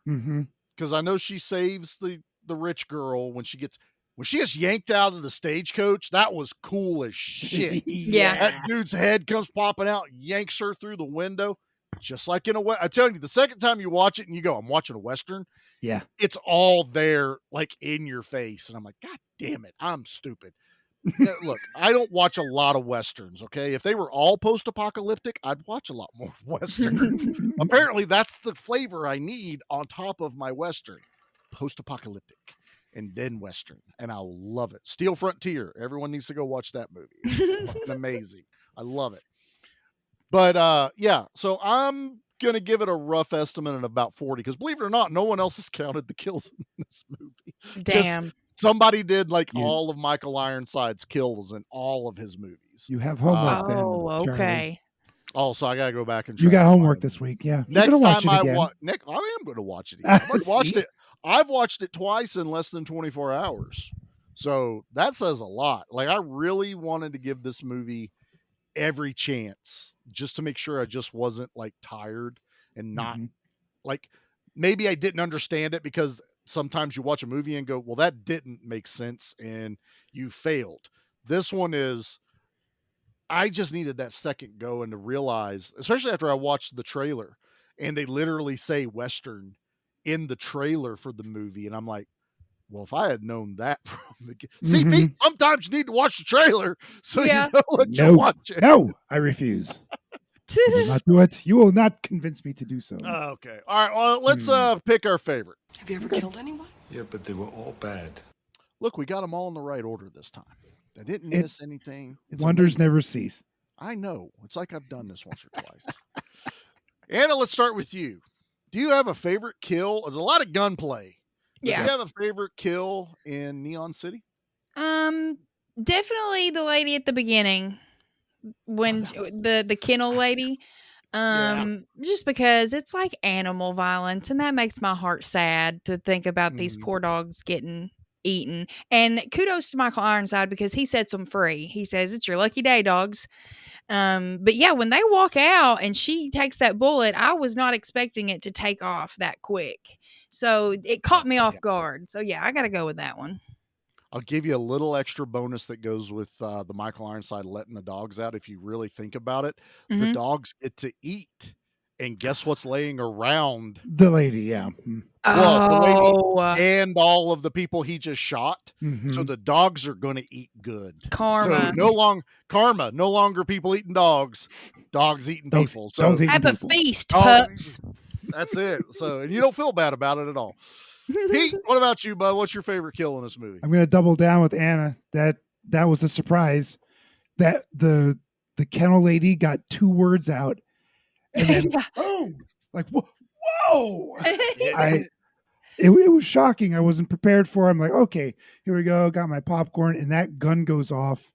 because I know she saves the rich girl when she gets yanked out of the stagecoach. That was cool as shit. That dude's head comes popping out, yanks her through the window, just like in I tell you, the second time you watch it and you go, I'm watching a Western. Yeah, it's all there, like in your face, and I'm like, God damn it, I'm stupid. Look, I don't watch a lot of Westerns, okay? If they were all post-apocalyptic, I'd watch a lot more Westerns. Apparently, that's the flavor I need on top of my Western. Post-apocalyptic and then Western, and I'll love it. Steel Frontier. Everyone needs to go watch that movie. It's fucking amazing. I love it. But, yeah, so I'm going to give it a rough estimate at about 40, because believe it or not, no one else has counted the kills in this movie. Damn. Just somebody did all of Michael Ironside's kills in all of his movies. You have homework then. Oh, okay. Charlie. Oh, so I got to go back and you got homework this week. Yeah. Next time I watch Nick, I am going to watch it again. I've watched it twice in less than 24 hours. So that says a lot. Like, I really wanted to give this movie every chance just to make sure I just wasn't like tired and not like, maybe I didn't understand it, because sometimes you watch a movie and go, well, that didn't make sense and you failed. This one is, I just needed that second go and to realize, especially after I watched the trailer and they literally say Western in the trailer for the movie. And I'm like, well, if I had known that from the see, Pete, sometimes you need to watch the trailer so you know what you're watching. No, I refuse. I will not do it. You will not convince me to do so. Okay. All right. Well, let's pick our favorite. Have you ever killed anyone? Yeah, but they were all bad. Look, we got them all in the right order this time. I didn't miss anything. It's wonders amazing. Never cease. I know. It's like I've done this once or twice. Anna, let's start with you. Do you have a favorite kill? There's a lot of gunplay. Yeah. Do you have a favorite kill in Neon City? Definitely the lady at the beginning, when the kennel lady. Just because it's like animal violence, and that makes my heart sad to think about these poor dogs getting eaten. And kudos to Michael Ironside, because he sets them free. He says, it's your lucky day, dogs. But yeah, when they walk out and she takes that bullet, I was not expecting it to take off that quick. So it caught me off guard. So yeah, I got to go with that one. I'll give you a little extra bonus that goes with the Michael Ironside letting the dogs out. If you really think about it, the dogs get to eat And guess what's laying around? The lady, yeah. Well, the lady and all of the people he just shot. Mm-hmm. So the dogs are going to eat good. Karma. So no longer people eating dogs. Dogs eating people. So have a feast, pups. That's it. So, and you don't feel bad about it at all. Pete, what about you, bud? What's your favorite kill in this movie? I'm going to double down with Anna. That was a surprise. That the kennel lady got 2 words out, and then boom, like whoa! It was shocking. I wasn't prepared for it. I'm like, okay, here we go. Got my popcorn, and that gun goes off.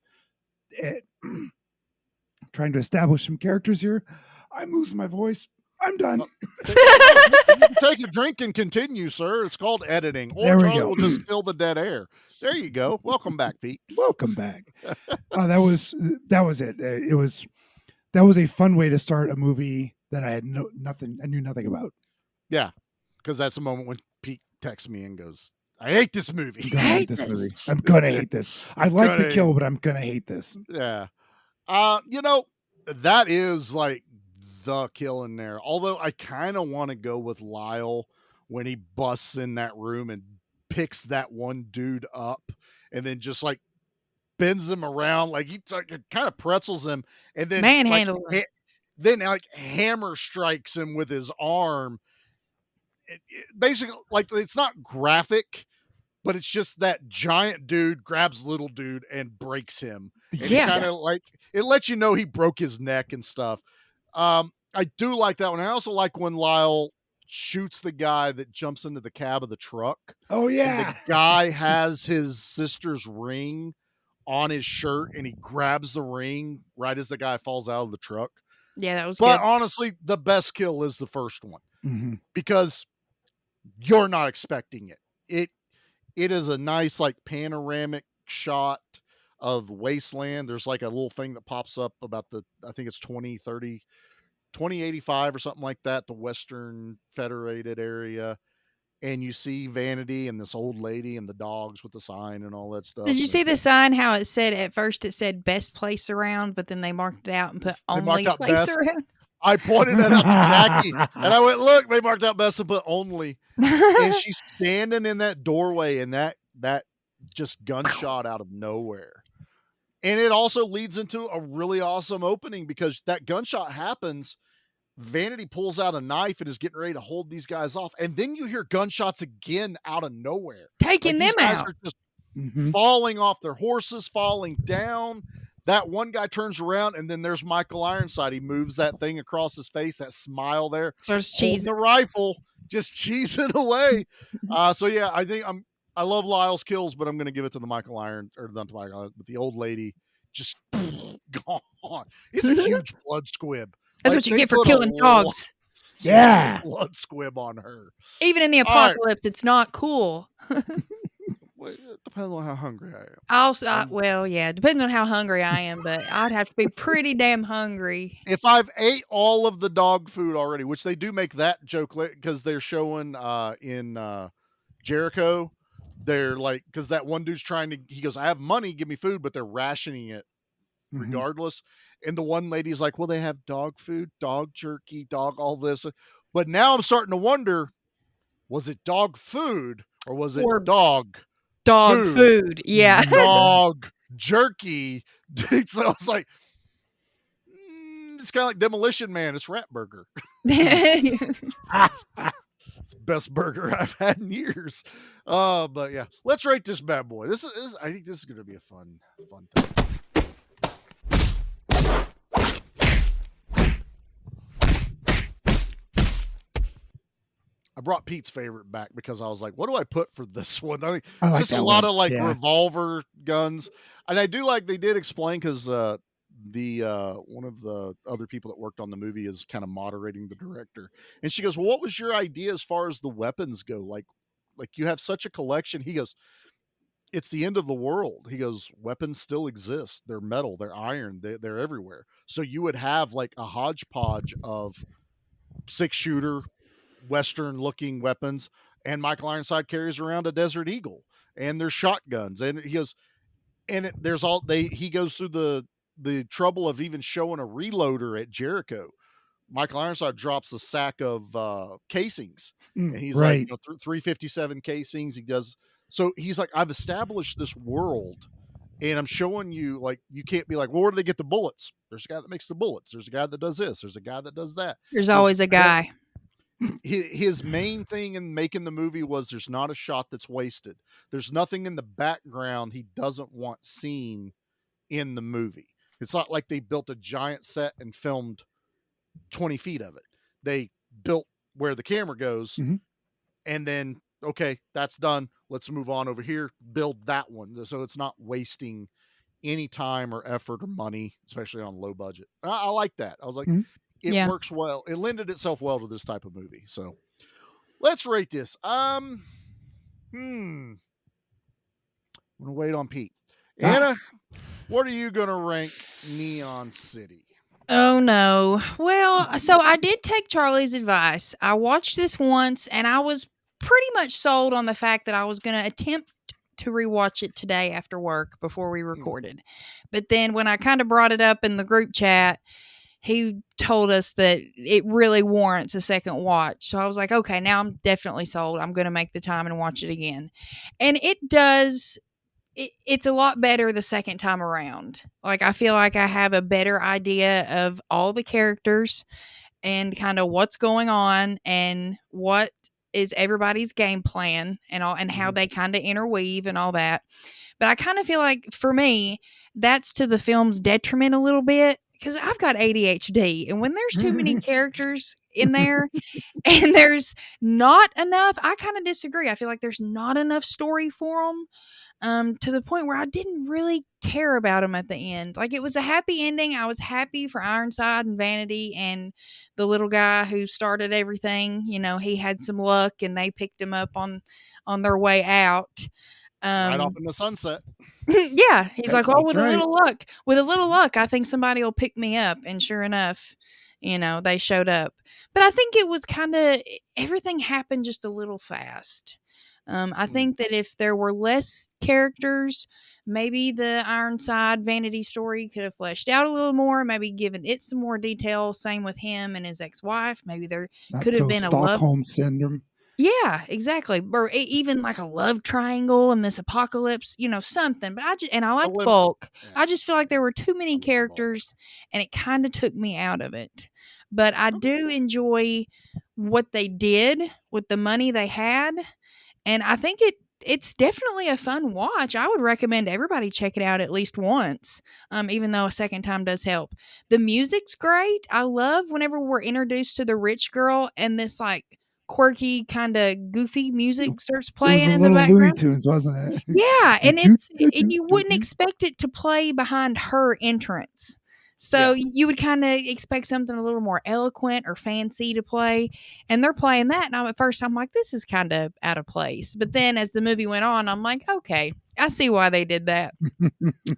Trying to establish some characters here. I'm losing my voice. I'm done. You can take a drink and continue, sir. It's called editing. Or Charlie will just fill the dead air. There you go. Welcome back, Pete. Welcome back. That was it. That was a fun way to start a movie that I knew nothing about. Yeah, because that's the moment when Pete texts me and goes, I hate this movie. I'm gonna hate this movie. I'm gonna hate this. I like the kill, but I'm gonna hate this. Yeah. That is like the kill in there. Although I kind of want to go with Lyle when he busts in that room and picks that one dude up and then just like bends him around, like he kind of pretzels him and then manhandle him. Then like hammer strikes him with his arm. Basically, like it's not graphic, but it's just that giant dude grabs little dude and breaks him. And kind of like it lets you know he broke his neck and stuff. I do like that one. I also like when Lyle shoots the guy that jumps into the cab of the truck. Oh yeah. And the guy has his sister's ring on his shirt and he grabs the ring right as the guy falls out of the truck. Yeah, that was But good. honestly, the best kill is the first one. Mm-hmm. Because you're not expecting it. It is a nice like panoramic shot of wasteland. There's like a little thing that pops up about I think it's 2085 or something like that, the Western Federated area. And you see Vanity and this old lady and the dogs with the sign and all that stuff. Did you see the sign? How it said at first it said best place around, but then they marked it out and put only place best. Around. I pointed that out to Jackie and I went, look, they marked out best and put only. And she's standing in that doorway and that just gunshot out of nowhere. And it also leads into a really awesome opening because that gunshot happens. Vanity pulls out a knife and is getting ready to hold these guys off. And then you hear gunshots again out of nowhere. Taking them guys out. Are just falling off their horses, falling down. That one guy turns around and then there's Michael Ironside. He moves that thing across his face, that smile there. Starts cheesing the rifle, just cheesing away. So yeah, I love Lyle's kills, but I'm going to give it to the but the old lady just gone. It's a huge blood squib. That's what you get for killing dogs. Yeah. Blood squib on her. Even in the apocalypse, it's not cool. Well, it depends on how hungry I am. Depending on how hungry I am, but I'd have to be pretty damn hungry. If I've ate all of the dog food already, which they do make that joke because they're showing in Jericho, they're like, because that one dude's he goes, I have money, give me food, but they're rationing it regardless. And the one lady's like, well, they have dog food, dog jerky, dog, all this. But now I'm starting to wonder, was it dog food or was it dog food? Yeah. Dog jerky. So I was like, it's kind of like Demolition Man. It's Rat Burger. It's the best burger I've had in years. But yeah, let's rate this bad boy. I think this is going to be a fun thing. I brought Pete's favorite back because I was like, what do I put for this one? I think it's just a lot of revolver guns. And I do like they did explain because one of the other people that worked on the movie is kind of moderating the director. And she goes, well, what was your idea as far as the weapons go? Like you have such a collection. He goes, it's the end of the world. He goes, weapons still exist. They're metal, they're iron, they're everywhere. So you would have like a hodgepodge of 6-shooter, Western looking weapons, and Michael Ironside carries around a Desert Eagle and there's shotguns. And he goes, and he goes through the trouble of even showing a reloader at Jericho Michael Ironside drops a sack of casings, and he's right. like, 357 casings. He does. So he's like, I've established this world, and I'm showing you, like, you can't be like, well, where do they get the bullets? There's a guy that makes the bullets. There's a guy that does this. There's a guy that does that. There's always a guy. His main thing in making the movie was there's not a shot that's wasted. There's nothing in the background he doesn't want seen in the movie. It's not like they built a giant set and filmed 20 feet of it. They built where the camera goes, and then, okay, that's done. Let's move on over here, build that one. So it's not wasting any time or effort or money, especially on low budget. I like that. I was like, it works well. It lended itself well to this type of movie. So let's rate this. I'm gonna wait on Pete. Anna, what are you gonna rank Neon City? Oh no. Well, so I did take Charlie's advice. I watched this once and I was pretty much sold on the fact that I was going to attempt to rewatch it today after work before we recorded. But then when I kind of brought it up in the group chat, he told us that it really warrants a second watch. So I was like, okay, now I'm definitely sold. I'm going to make the time and watch it again. And it does. It's a lot better the second time around. Like, I feel like I have a better idea of all the characters and kind of what's going on and what is everybody's game plan and all, and how they kind of interweave and all that. But I kind of feel like, for me, that's to the film's detriment a little bit, because I've got ADHD, and when there's too many characters in there and there's not enough, I kind of disagree. I feel like there's not enough story for them. To the point where I didn't really care about him at the end. Like, it was a happy ending. I was happy for Ironside and Vanity and the little guy who started everything. You know, he had some luck and they picked him up on their way out. Right off in the sunset. Yeah. He's like, well, with right. a little luck, I think somebody will pick me up. And sure enough, you know, they showed up. But I think it was kind of, everything happened just a little fast. I think that if there were less characters, maybe the Ironside Vanity story could have fleshed out a little more, maybe given it some more detail. Same with him and his ex-wife. Maybe there could have been a Stockholm syndrome. Yeah, exactly. Or even like a love triangle in this apocalypse, you know, something. But I like Bulk. Yeah. I just feel like there were too many characters and it kind of took me out of it. But I do enjoy what they did with the money they had. And I think it's definitely a fun watch. I would recommend everybody check it out at least once, even though a second time does help. The music's great. I love whenever we're introduced to the rich girl and this like quirky kind of goofy music starts playing in the background. Looney Tunes, wasn't it? Yeah, and you wouldn't expect it to play behind her entrance. So you would kind of expect something a little more eloquent or fancy to play. And they're playing that. And at first I'm like, this is kind of out of place. But then as the movie went on, I'm like, okay, I see why they did that.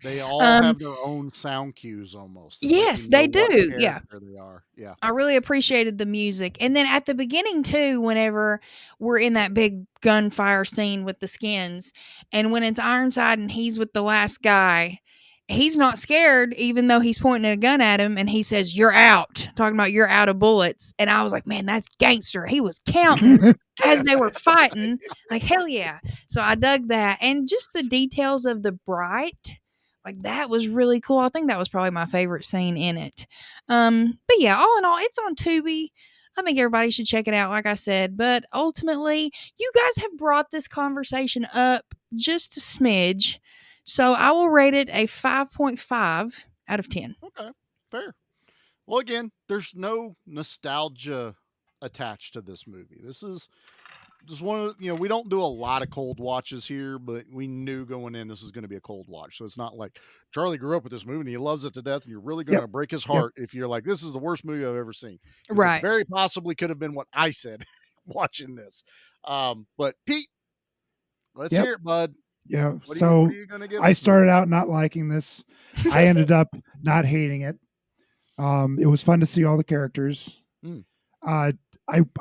They all have their own sound cues almost. Yes, they do. Yeah. They are. Yeah. I really appreciated the music. And then at the beginning too, whenever we're in that big gunfire scene with the skins, and when it's Ironside and he's with the last guy, he's not scared, even though he's pointing a gun at him, and he says, "You're out," talking about you're out of bullets. And I was like, man, that's gangster. He was counting as they were fighting. Like, hell yeah. So I dug that. And just the details of the Bright, like, that was really cool. I think that was probably my favorite scene in it. But yeah, all in all, it's on Tubi. I think everybody should check it out, like I said. But ultimately, you guys have brought this conversation up just a smidge. So I will rate it a 5.5 out of 10. Okay, fair. Well, again, there's no nostalgia attached to this movie. This is just one of, we don't do a lot of cold watches here, but we knew going in this was going to be a cold watch. So it's not like Charlie grew up with this movie and he loves it to death and you're really going to break his heart if you're like, this is the worst movie I've ever seen. Right. It very possibly could have been what I said watching this. But Pete, let's hear it, bud. Yeah. So I started out not liking this. I ended up not hating it. It was fun to see all the characters. I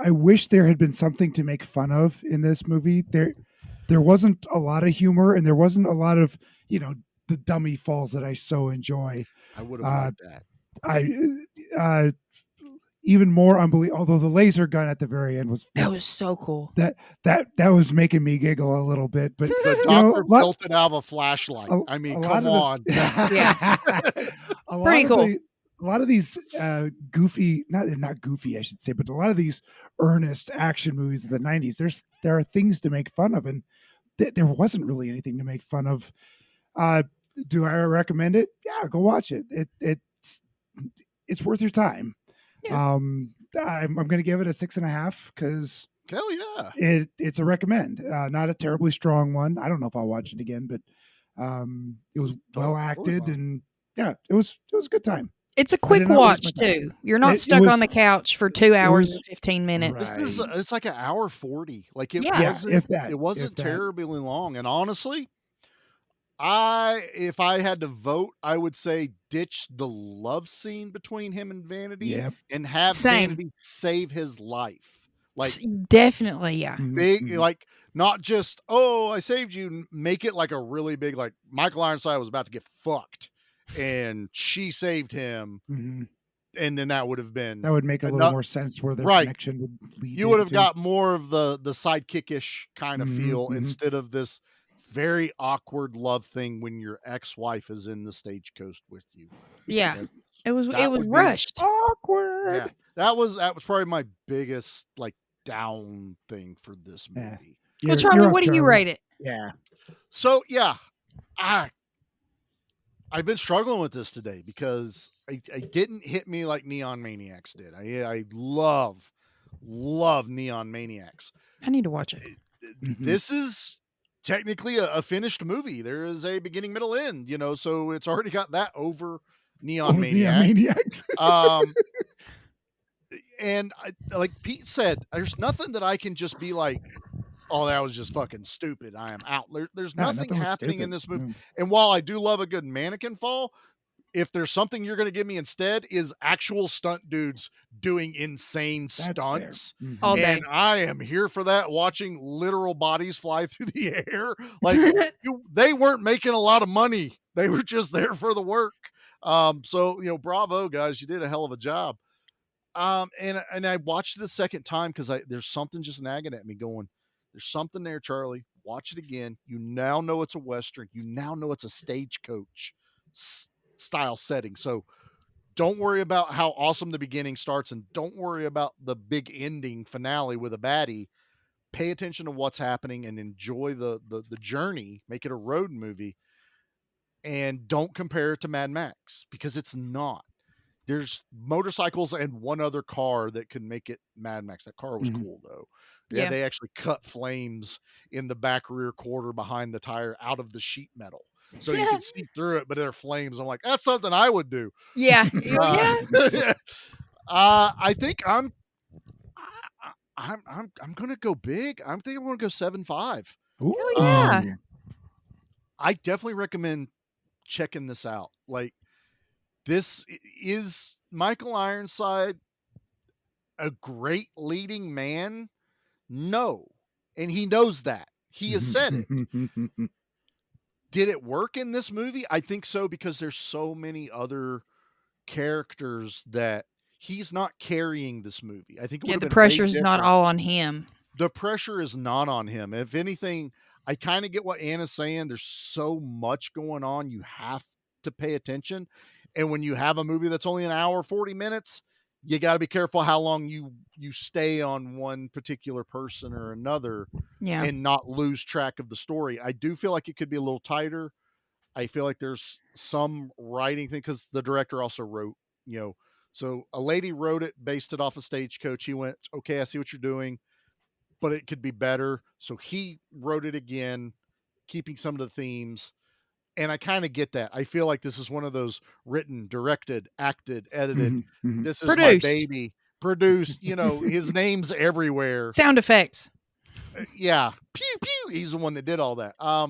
wish there had been something to make fun of in this movie. There wasn't a lot of humor, and there wasn't a lot of, the dummy falls that I so enjoy. I would have liked that. even more unbelievable. Although the laser gun at the very end was so cool. That was making me giggle a little bit. But the doctor built it out of a flashlight. I mean, come on. Yeah. Pretty cool. A lot of these goofy, not goofy, I should say, but a lot of these earnest action movies of the 90s, there are things to make fun of, and there wasn't really anything to make fun of. Do I recommend it? Yeah, go watch it. It's worth your time. Yeah. I'm going to give it a 6.5 because hell yeah, it's a recommend. Not a terribly strong one. I don't know if I'll watch it again, but it was well acted, and yeah, it was a good time. It's a quick watch too. You're not stuck on the couch for 2 hours and 15 minutes. Right. It's like an hour 40. Like it wasn't terribly long. And honestly, if I had to vote, I would say ditch the love scene between him and Vanity and have Vanity save his life. Like definitely, yeah. Big, like not just, oh, I saved you. Make it like a really big, like Michael Ironside was about to get fucked and she saved him. Mm-hmm. And then that would make a little more sense where their connection would lead. You would have got more of the sidekickish kind of feel instead of this very awkward love thing when your ex-wife is in the stagecoach with you. Yeah. It was rushed. Awkward. Yeah. That was probably my biggest like down thing for this movie. Well, Charlie, what do you rate it? Yeah. So yeah, I've been struggling with this today because I didn't hit me like Neon Maniacs did. I love Neon Maniacs. I need to watch it. This is technically a finished movie. There is a beginning, middle, end, so it's already got that over Neon Maniacs. And like Pete said, there's nothing that I can just be like, oh, that was just fucking stupid. I am out. There's nothing happening in this movie. And while I do love a good mannequin fall, if there's something you're going to give me instead is actual stunt dudes doing insane stunts. All day. And I am here for that, watching literal bodies fly through the air. Like they weren't making a lot of money. They were just there for the work. So, bravo guys, you did a hell of a job. And I watched it a second time because there's something just nagging at me going, there's something there, Charlie. Watch it again. You now know it's a Western. You now know it's a stagecoach style setting. So don't worry about how awesome the beginning starts and don't worry about the big ending finale with a baddie. Pay attention to what's happening and enjoy the journey. Make it a road movie. And don't compare it to Mad Max because it's not. There's motorcycles and one other car that could make it Mad Max. That car was cool though. Yeah, they actually cut flames in the back rear quarter behind the tire out of the sheet metal. So you can see through it, but they're flames. I'm like, that's something I would do. Yeah. I think I'm gonna go big. I'm thinking I'm gonna go 7.5. Oh yeah. I definitely recommend checking this out. Like, this is Michael Ironside a great leading man? No. And he knows that. He has said it. Did it work in this movie? I think so, because there's so many other characters that he's not carrying this movie. I think the pressure's not all on him. The pressure is not on him. If anything, I kind of get what Anna's saying. There's so much going on. You have to pay attention. And when you have a movie that's only an hour, 40 minutes, you got to be careful how long you stay on one particular person or another and not lose track of the story. I do feel like it could be a little tighter. I feel like there's some writing thing because the director also wrote, so a lady wrote it, based it off a Stagecoach. He went, okay, I see what you're doing, but it could be better. So he wrote it again, keeping some of the themes. And I kind of get that. I feel like this is one of those written, directed, acted, edited. This is produced. My baby. Produced, his name's everywhere. Sound effects. Yeah. Pew, pew. He's the one that did all that. I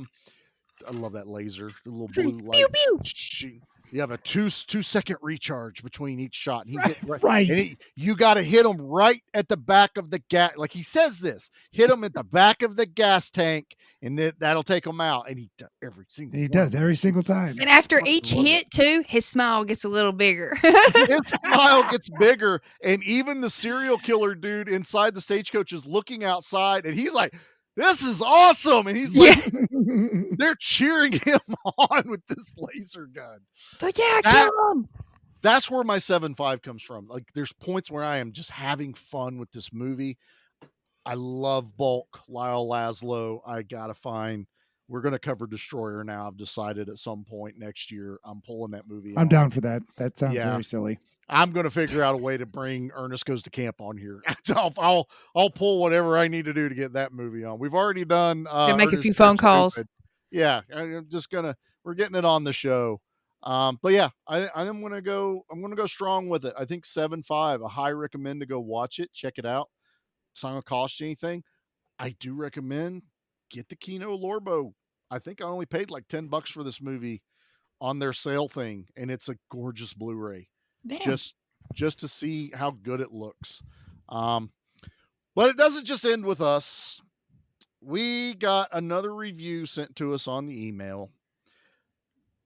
love that laser. The little blue light. Pew, pew. You have a 2-second recharge between each shot. And he hit Right. And you got to hit him right at the back of the gas. Like he says this, hit him at the back of the gas tank, and that'll take him out. And he does every single. He does every single time. And after each hit, too, his smile gets a little bigger. His smile gets bigger, and even the serial killer dude inside the stagecoach is looking outside, and he's like, "This is awesome!" And he's like, they're cheering him on with this laser gun. Like, yeah, kill him. That's where my 7.5 comes from. Like, there's points where I am just having fun with this movie. I love Bulk, Lyle Alzado. I gotta find. We're gonna cover Destroyer now. I've decided at some point next year I'm pulling that movie. I'm down for that. That sounds very silly. I'm gonna figure out a way to bring Ernest Goes to Camp on here. I'll pull whatever I need to do to get that movie on. We've already done. Make a few phone calls. Stupid. Yeah, I'm just gonna. We're getting it on the show. But yeah, I'm gonna go strong with it. I think 7.5. A high recommend to go watch it. Check it out. It's not gonna cost you anything. I do recommend get the Kino Lorbo. I think I only paid like $10 for this movie on their sale thing, and it's a gorgeous Blu-ray. Damn. Just to see how good it looks. But it doesn't just end with us. We got another review sent to us on the email.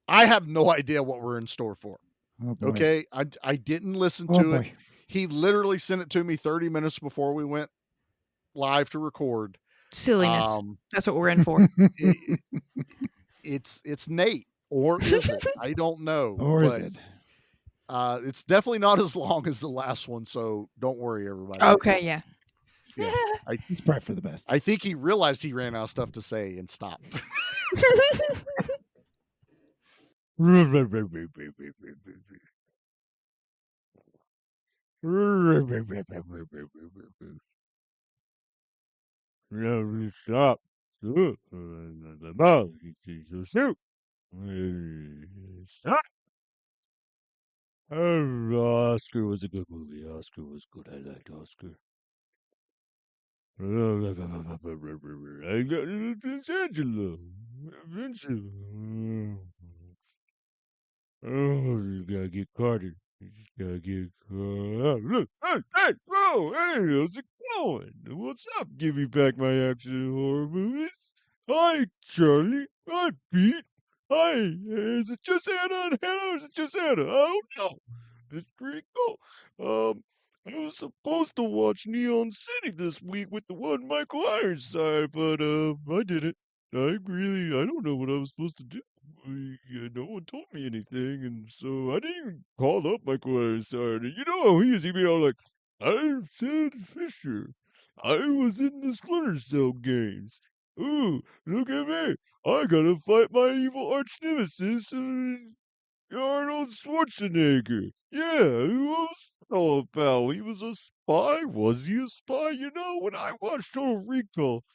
I have no idea what we're in store for. Oh, okay. I didn't listen to it. He literally sent it to me 30 minutes before we went live to record. Silliness. That's what we're in for. It's Nate, or is it? I don't know. Or is it? It's definitely not as long as the last one, so don't worry, everybody. Okay, yeah. It's probably for the best. I think he realized he ran out of stuff to say and stopped. Stop. Stop. Oscar was a good movie. Oscar was good. I liked Oscar. I got Angela. Oh, you gotta get Carter. You just gotta get look. Hey, whoa, hey, how's it going? What's up? Give me back my action horror movies. Hi, Charlie. Hi, Pete. Hi, is it just Hannah and Hannah, or is it just Hannah? I don't know. It's pretty cool. I was supposed to watch Neon City this week with the one Michael Ironside, but I didn't. I don't know what I was supposed to do. No one told me anything, and so I didn't even call up Michael Ironside. And you know how he is, he'd be all like, "I'm Sid Fisher. I was in the Splinter Cell games. Ooh, look at me. I gotta fight my evil arch nemesis, Arnold Schwarzenegger. Yeah, who was all about? He was a spy? Was he a spy? You know, when I watched Total Recall,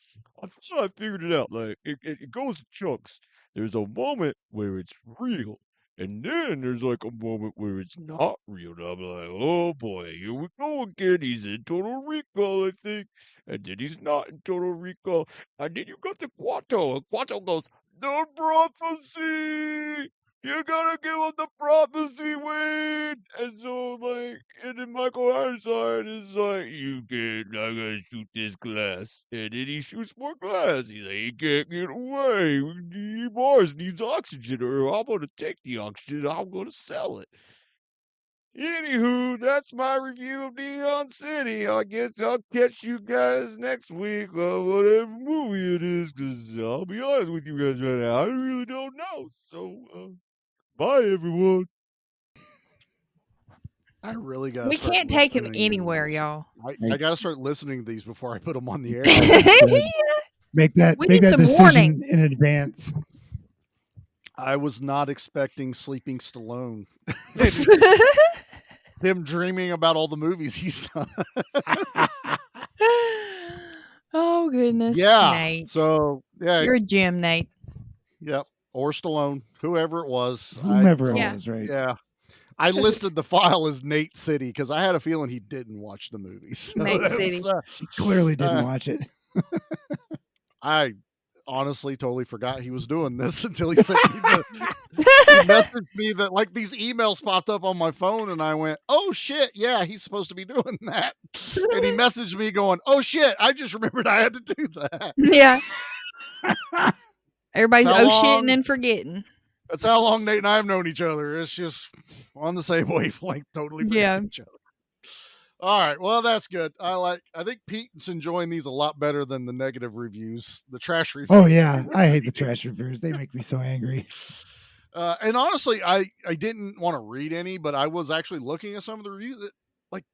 I thought I figured it out. Like, it goes in chunks. There's a moment where it's real, and then there's like a moment where it's not real. And I'm like, oh boy, here we go again. He's in Total Recall, I think. And then he's not in Total Recall. And then you got to Quato, and Quato goes, the prophecy! You gotta give him the prophecy, Wade! And so, like, and then Michael Ironside is like, you can't, I'm gonna shoot this glass. And then he shoots more glass. He's like, he can't get away. Mars needs oxygen, or I'm gonna take the oxygen, I'm gonna sell it. Anywho, that's my review of Neon City. I guess I'll catch you guys next week on whatever movie it is, because I'll be honest with you guys right now, I really don't know. So, bye, everyone. I really got. We can't take him anywhere, y'all. I got to start listening to these before I put them on the air. Make that decision in advance. I was not expecting Sleeping Stallone. Him dreaming about all the movies he's done. Oh goodness. Yeah. Nate. So yeah, you're a gem, Nate. Yep. Or Stallone, whoever it was. Whomever it was, right? Yeah. I listed the file as Nate City because I had a feeling he didn't watch the movies. So Nate City. He clearly didn't watch it. honestly totally forgot he was doing this until he sent me he messaged me that like these emails popped up on my phone and I went, oh shit, yeah, he's supposed to be doing that. And he messaged me going, oh shit, I just remembered I had to do that. Yeah. Everybody's shitting and forgetting. That's how long Nate and I have known each other. It's just on the same wavelength, totally forgetting each other. All right, well, that's good. I think Pete's enjoying these a lot better than the negative reviews, the trash reviews. Oh yeah, I hate the trash reviews. They make me so angry. And honestly, I didn't want to read any, but I was actually looking at some of the reviews that like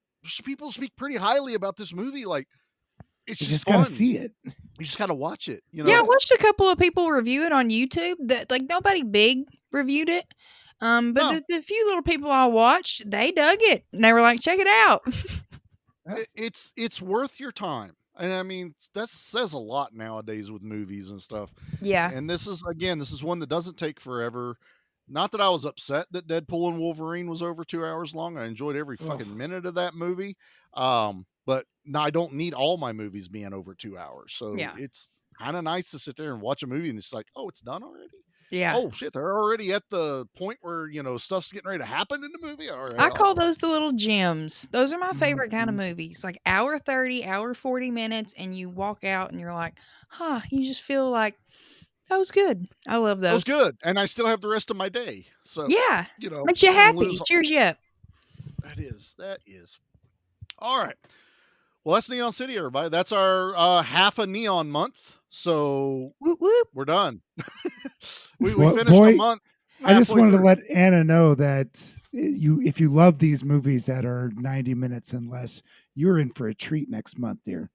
people speak pretty highly about this movie. Like it's just gotta see it. You just gotta watch it. You know? Yeah, I watched a couple of people review it on YouTube. That like nobody big reviewed it. But the few little people I watched, they dug it. And they were like, check it out. It's worth your time. And I mean, that says a lot nowadays with movies and stuff. Yeah. And this is one that doesn't take forever. Not that I was upset that Deadpool and Wolverine was over 2 hours long. I enjoyed every fucking minute of that movie. But no, I don't need all my movies being over 2 hours. So it's kind of nice to sit there and watch a movie and it's like, oh, it's done already? Yeah. Oh shit, they're already at the point where, stuff's getting ready to happen in the movie. All right, I call those the little gems. Those are my favorite kind of movies. Like hour 30, hour 40 minutes, and you walk out and you're like, huh, you just feel like that was good. I love those. That was good. And I still have the rest of my day. So yeah. Makes you happy. Cheers you up. That is. All right. Well, that's Neon City, everybody. That's our half a neon month. So whoop, whoop. We're done. we finished a month. I just wanted to let Anna know that if you love these movies that are 90 minutes and less, you're in for a treat next month, dear.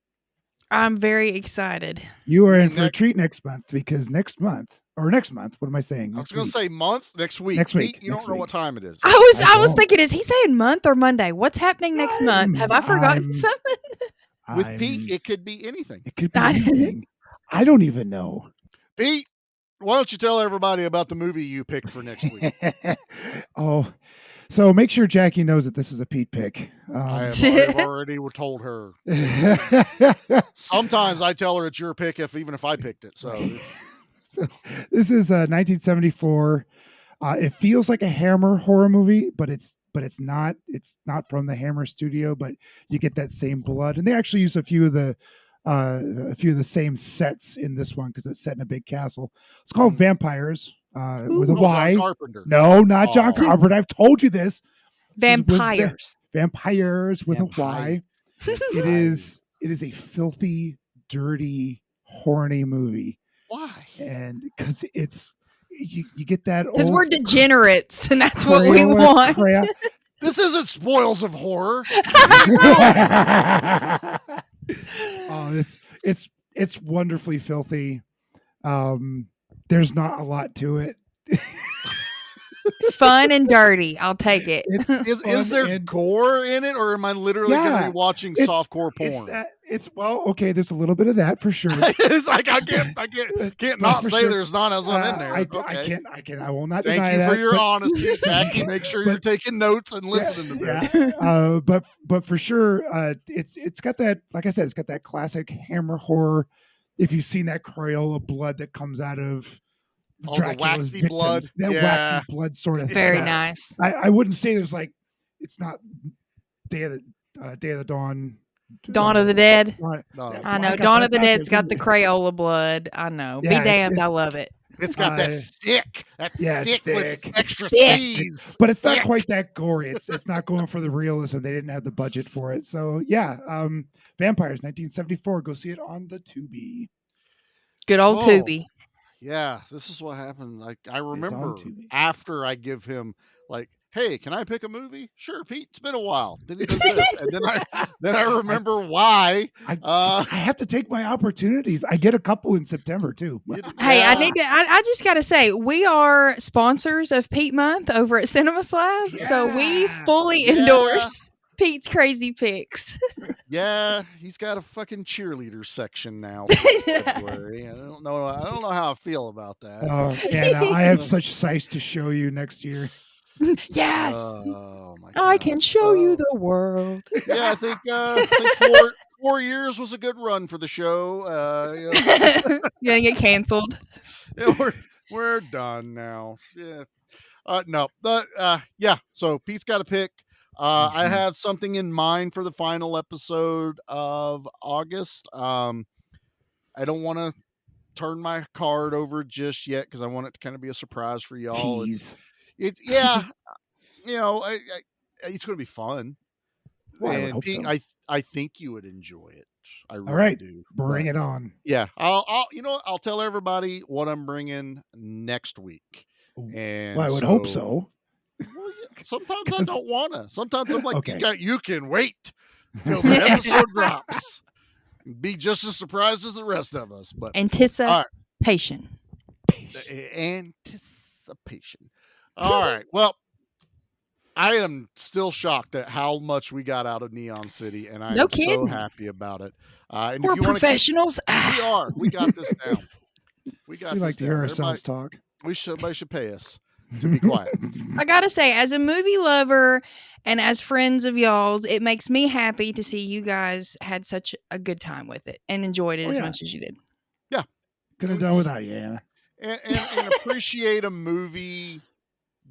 I'm very excited. You are in for a treat next month because next month. What am I saying? I was going to say next week. Next week. Pete, you don't know what time it is. I was thinking, is he saying month or Monday? What's happening next month? Have I forgotten something? With Pete, it could be anything. It could be anything. I don't even know. Pete, why don't you tell everybody about the movie you picked for next week? So make sure Jackie knows that this is a Pete pick. I've already told her. Sometimes I tell her it's your pick even if I picked it. So this is 1974. It feels like a Hammer horror movie, but it's not. It's not from the Hammer studio, but you get that same blood, and they actually use a few of the same sets in this one because it's set in a big castle. It's called Vampires with a Y. John Carpenter. No, not John Carpenter. I've told you this. Vampires. Vampires with a Y. It is a filthy, dirty, horny movie. Why? And because you get that because we're degenerates and that's what we want. This isn't spoils of horror. Oh, it's wonderfully filthy. There's not a lot to it. Fun and dirty. I'll take it. Is there gore in it, or am I literally going to be watching softcore porn? Okay. There's a little bit of that for sure. It's like I can't not say sure. There's not some in there. I will not. Thank you for your honesty, Jackie. Make sure you're taking notes and listening to this. Yeah. But for sure, it's got that. Like I said, it's got that classic Hammer horror. If you've seen that Crayola blood that comes out of Dracula's waxy victims, blood, that waxy blood sort of very thing. nice. I wouldn't say there's it's not Day of the Dawn. Dawn of the Dead. No. I know. Dawn of the Dead's got the Crayola blood. I know. Yeah, be damned. I love it. It's got that thick. Thick. With extra C's. But it's not quite that gory. It's not going for the realism. They didn't have the budget for it. So yeah, Vampires, 1974. Go see it on the Tubi. Good old Tubi. Yeah, this is what happened. Like I remember after I give him hey, can I pick a movie? Sure, Pete. It's been a while. Then he does this, and then I remember why. I have to take my opportunities. I get a couple in September too. Hey, I just got to say, we are sponsors of Pete Month over at Cinema Slab, so we fully endorse Pete's crazy picks. Yeah, he's got a fucking cheerleader section now. February. I don't know how I feel about that. And I have such sights to show you next year. Yes. Oh my God. I can show you the world. Yeah, I think 4 years was a good run for the show. Gonna get canceled. Yeah, we're done now. Yeah. No, but yeah. So Pete's got a pick. I have something in mind for the final episode of August. I don't want to turn my card over just yet because I want it to kind of be a surprise for y'all. Tease. It's yeah, it's going to be fun. Well, and I would hope Pete, so. I think you would enjoy it. I really All right, do. bring it on. Yeah, I'll tell everybody what I'm bringing next week. And Well, I would hope so. Well, sometimes I don't want to. Sometimes I'm like, Okay. you can wait till the episode drops. Be just as surprised as the rest of us. But anticipation. Anticipation. All right. Well, I am still shocked at how much we got out of Neon City, and I am so happy about it. And we're if you professionals. We are. We got this down. We like to hear ourselves talk. Somebody should pay us to be quiet. I gotta say, as a movie lover and as friends of y'all's, it makes me happy to see you guys had such a good time with it and enjoyed it as much as you did. Yeah. Could have done without you, Anna. And appreciate a movie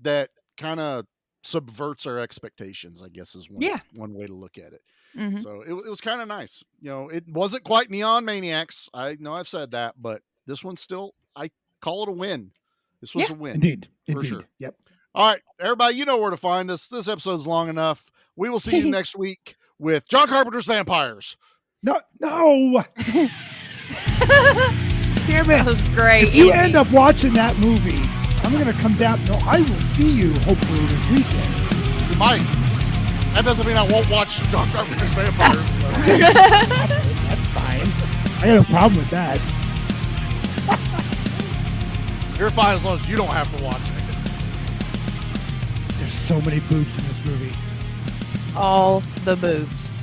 that kind of subverts our expectations, I guess is one way to look at it. Mm-hmm. So it was kind of nice. It wasn't quite Neon Maniacs. I know I've said that, but this one's still, I call it a win. This was a win. Indeed. For sure. Yep. All right, everybody, you know where to find us. This episode's long enough. We will see you next week with John Carpenter's Vampires. No. Damn it. That was great. If you end up watching that movie, I'm going to come down. No, I will see you hopefully this weekend. You might. That doesn't mean I won't watch John Carpenter's Vampires. That's fine. I got no problem with that. You're fine as long as you don't have to watch it. There's so many boobs in this movie. All the boobs.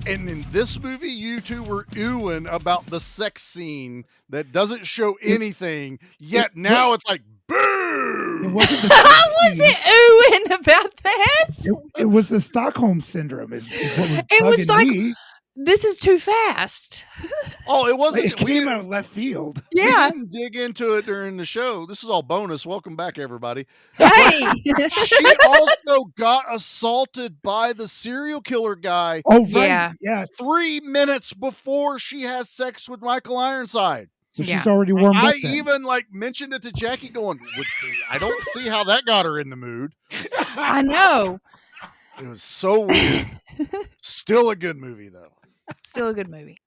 And in this movie, you two were oohing about the sex scene that doesn't show anything, yet now it's like, boo! It wasn't the I wasn't oohing about that. It was the Stockholm Syndrome is what was it was like, me. This is too fast. Oh, it wasn't. It came out of left field. Yeah. We didn't dig into it during the show. This is all bonus. Welcome back, everybody. Hey! She also got assaulted by the serial killer guy. Oh, right. Yeah. Yes. 3 minutes before she has sex with Michael Ironside. So she's already warmed up. I even mentioned it to Jackie going, I don't see how that got her in the mood. I know. It was so weird. Still a good movie, though. Still a good movie.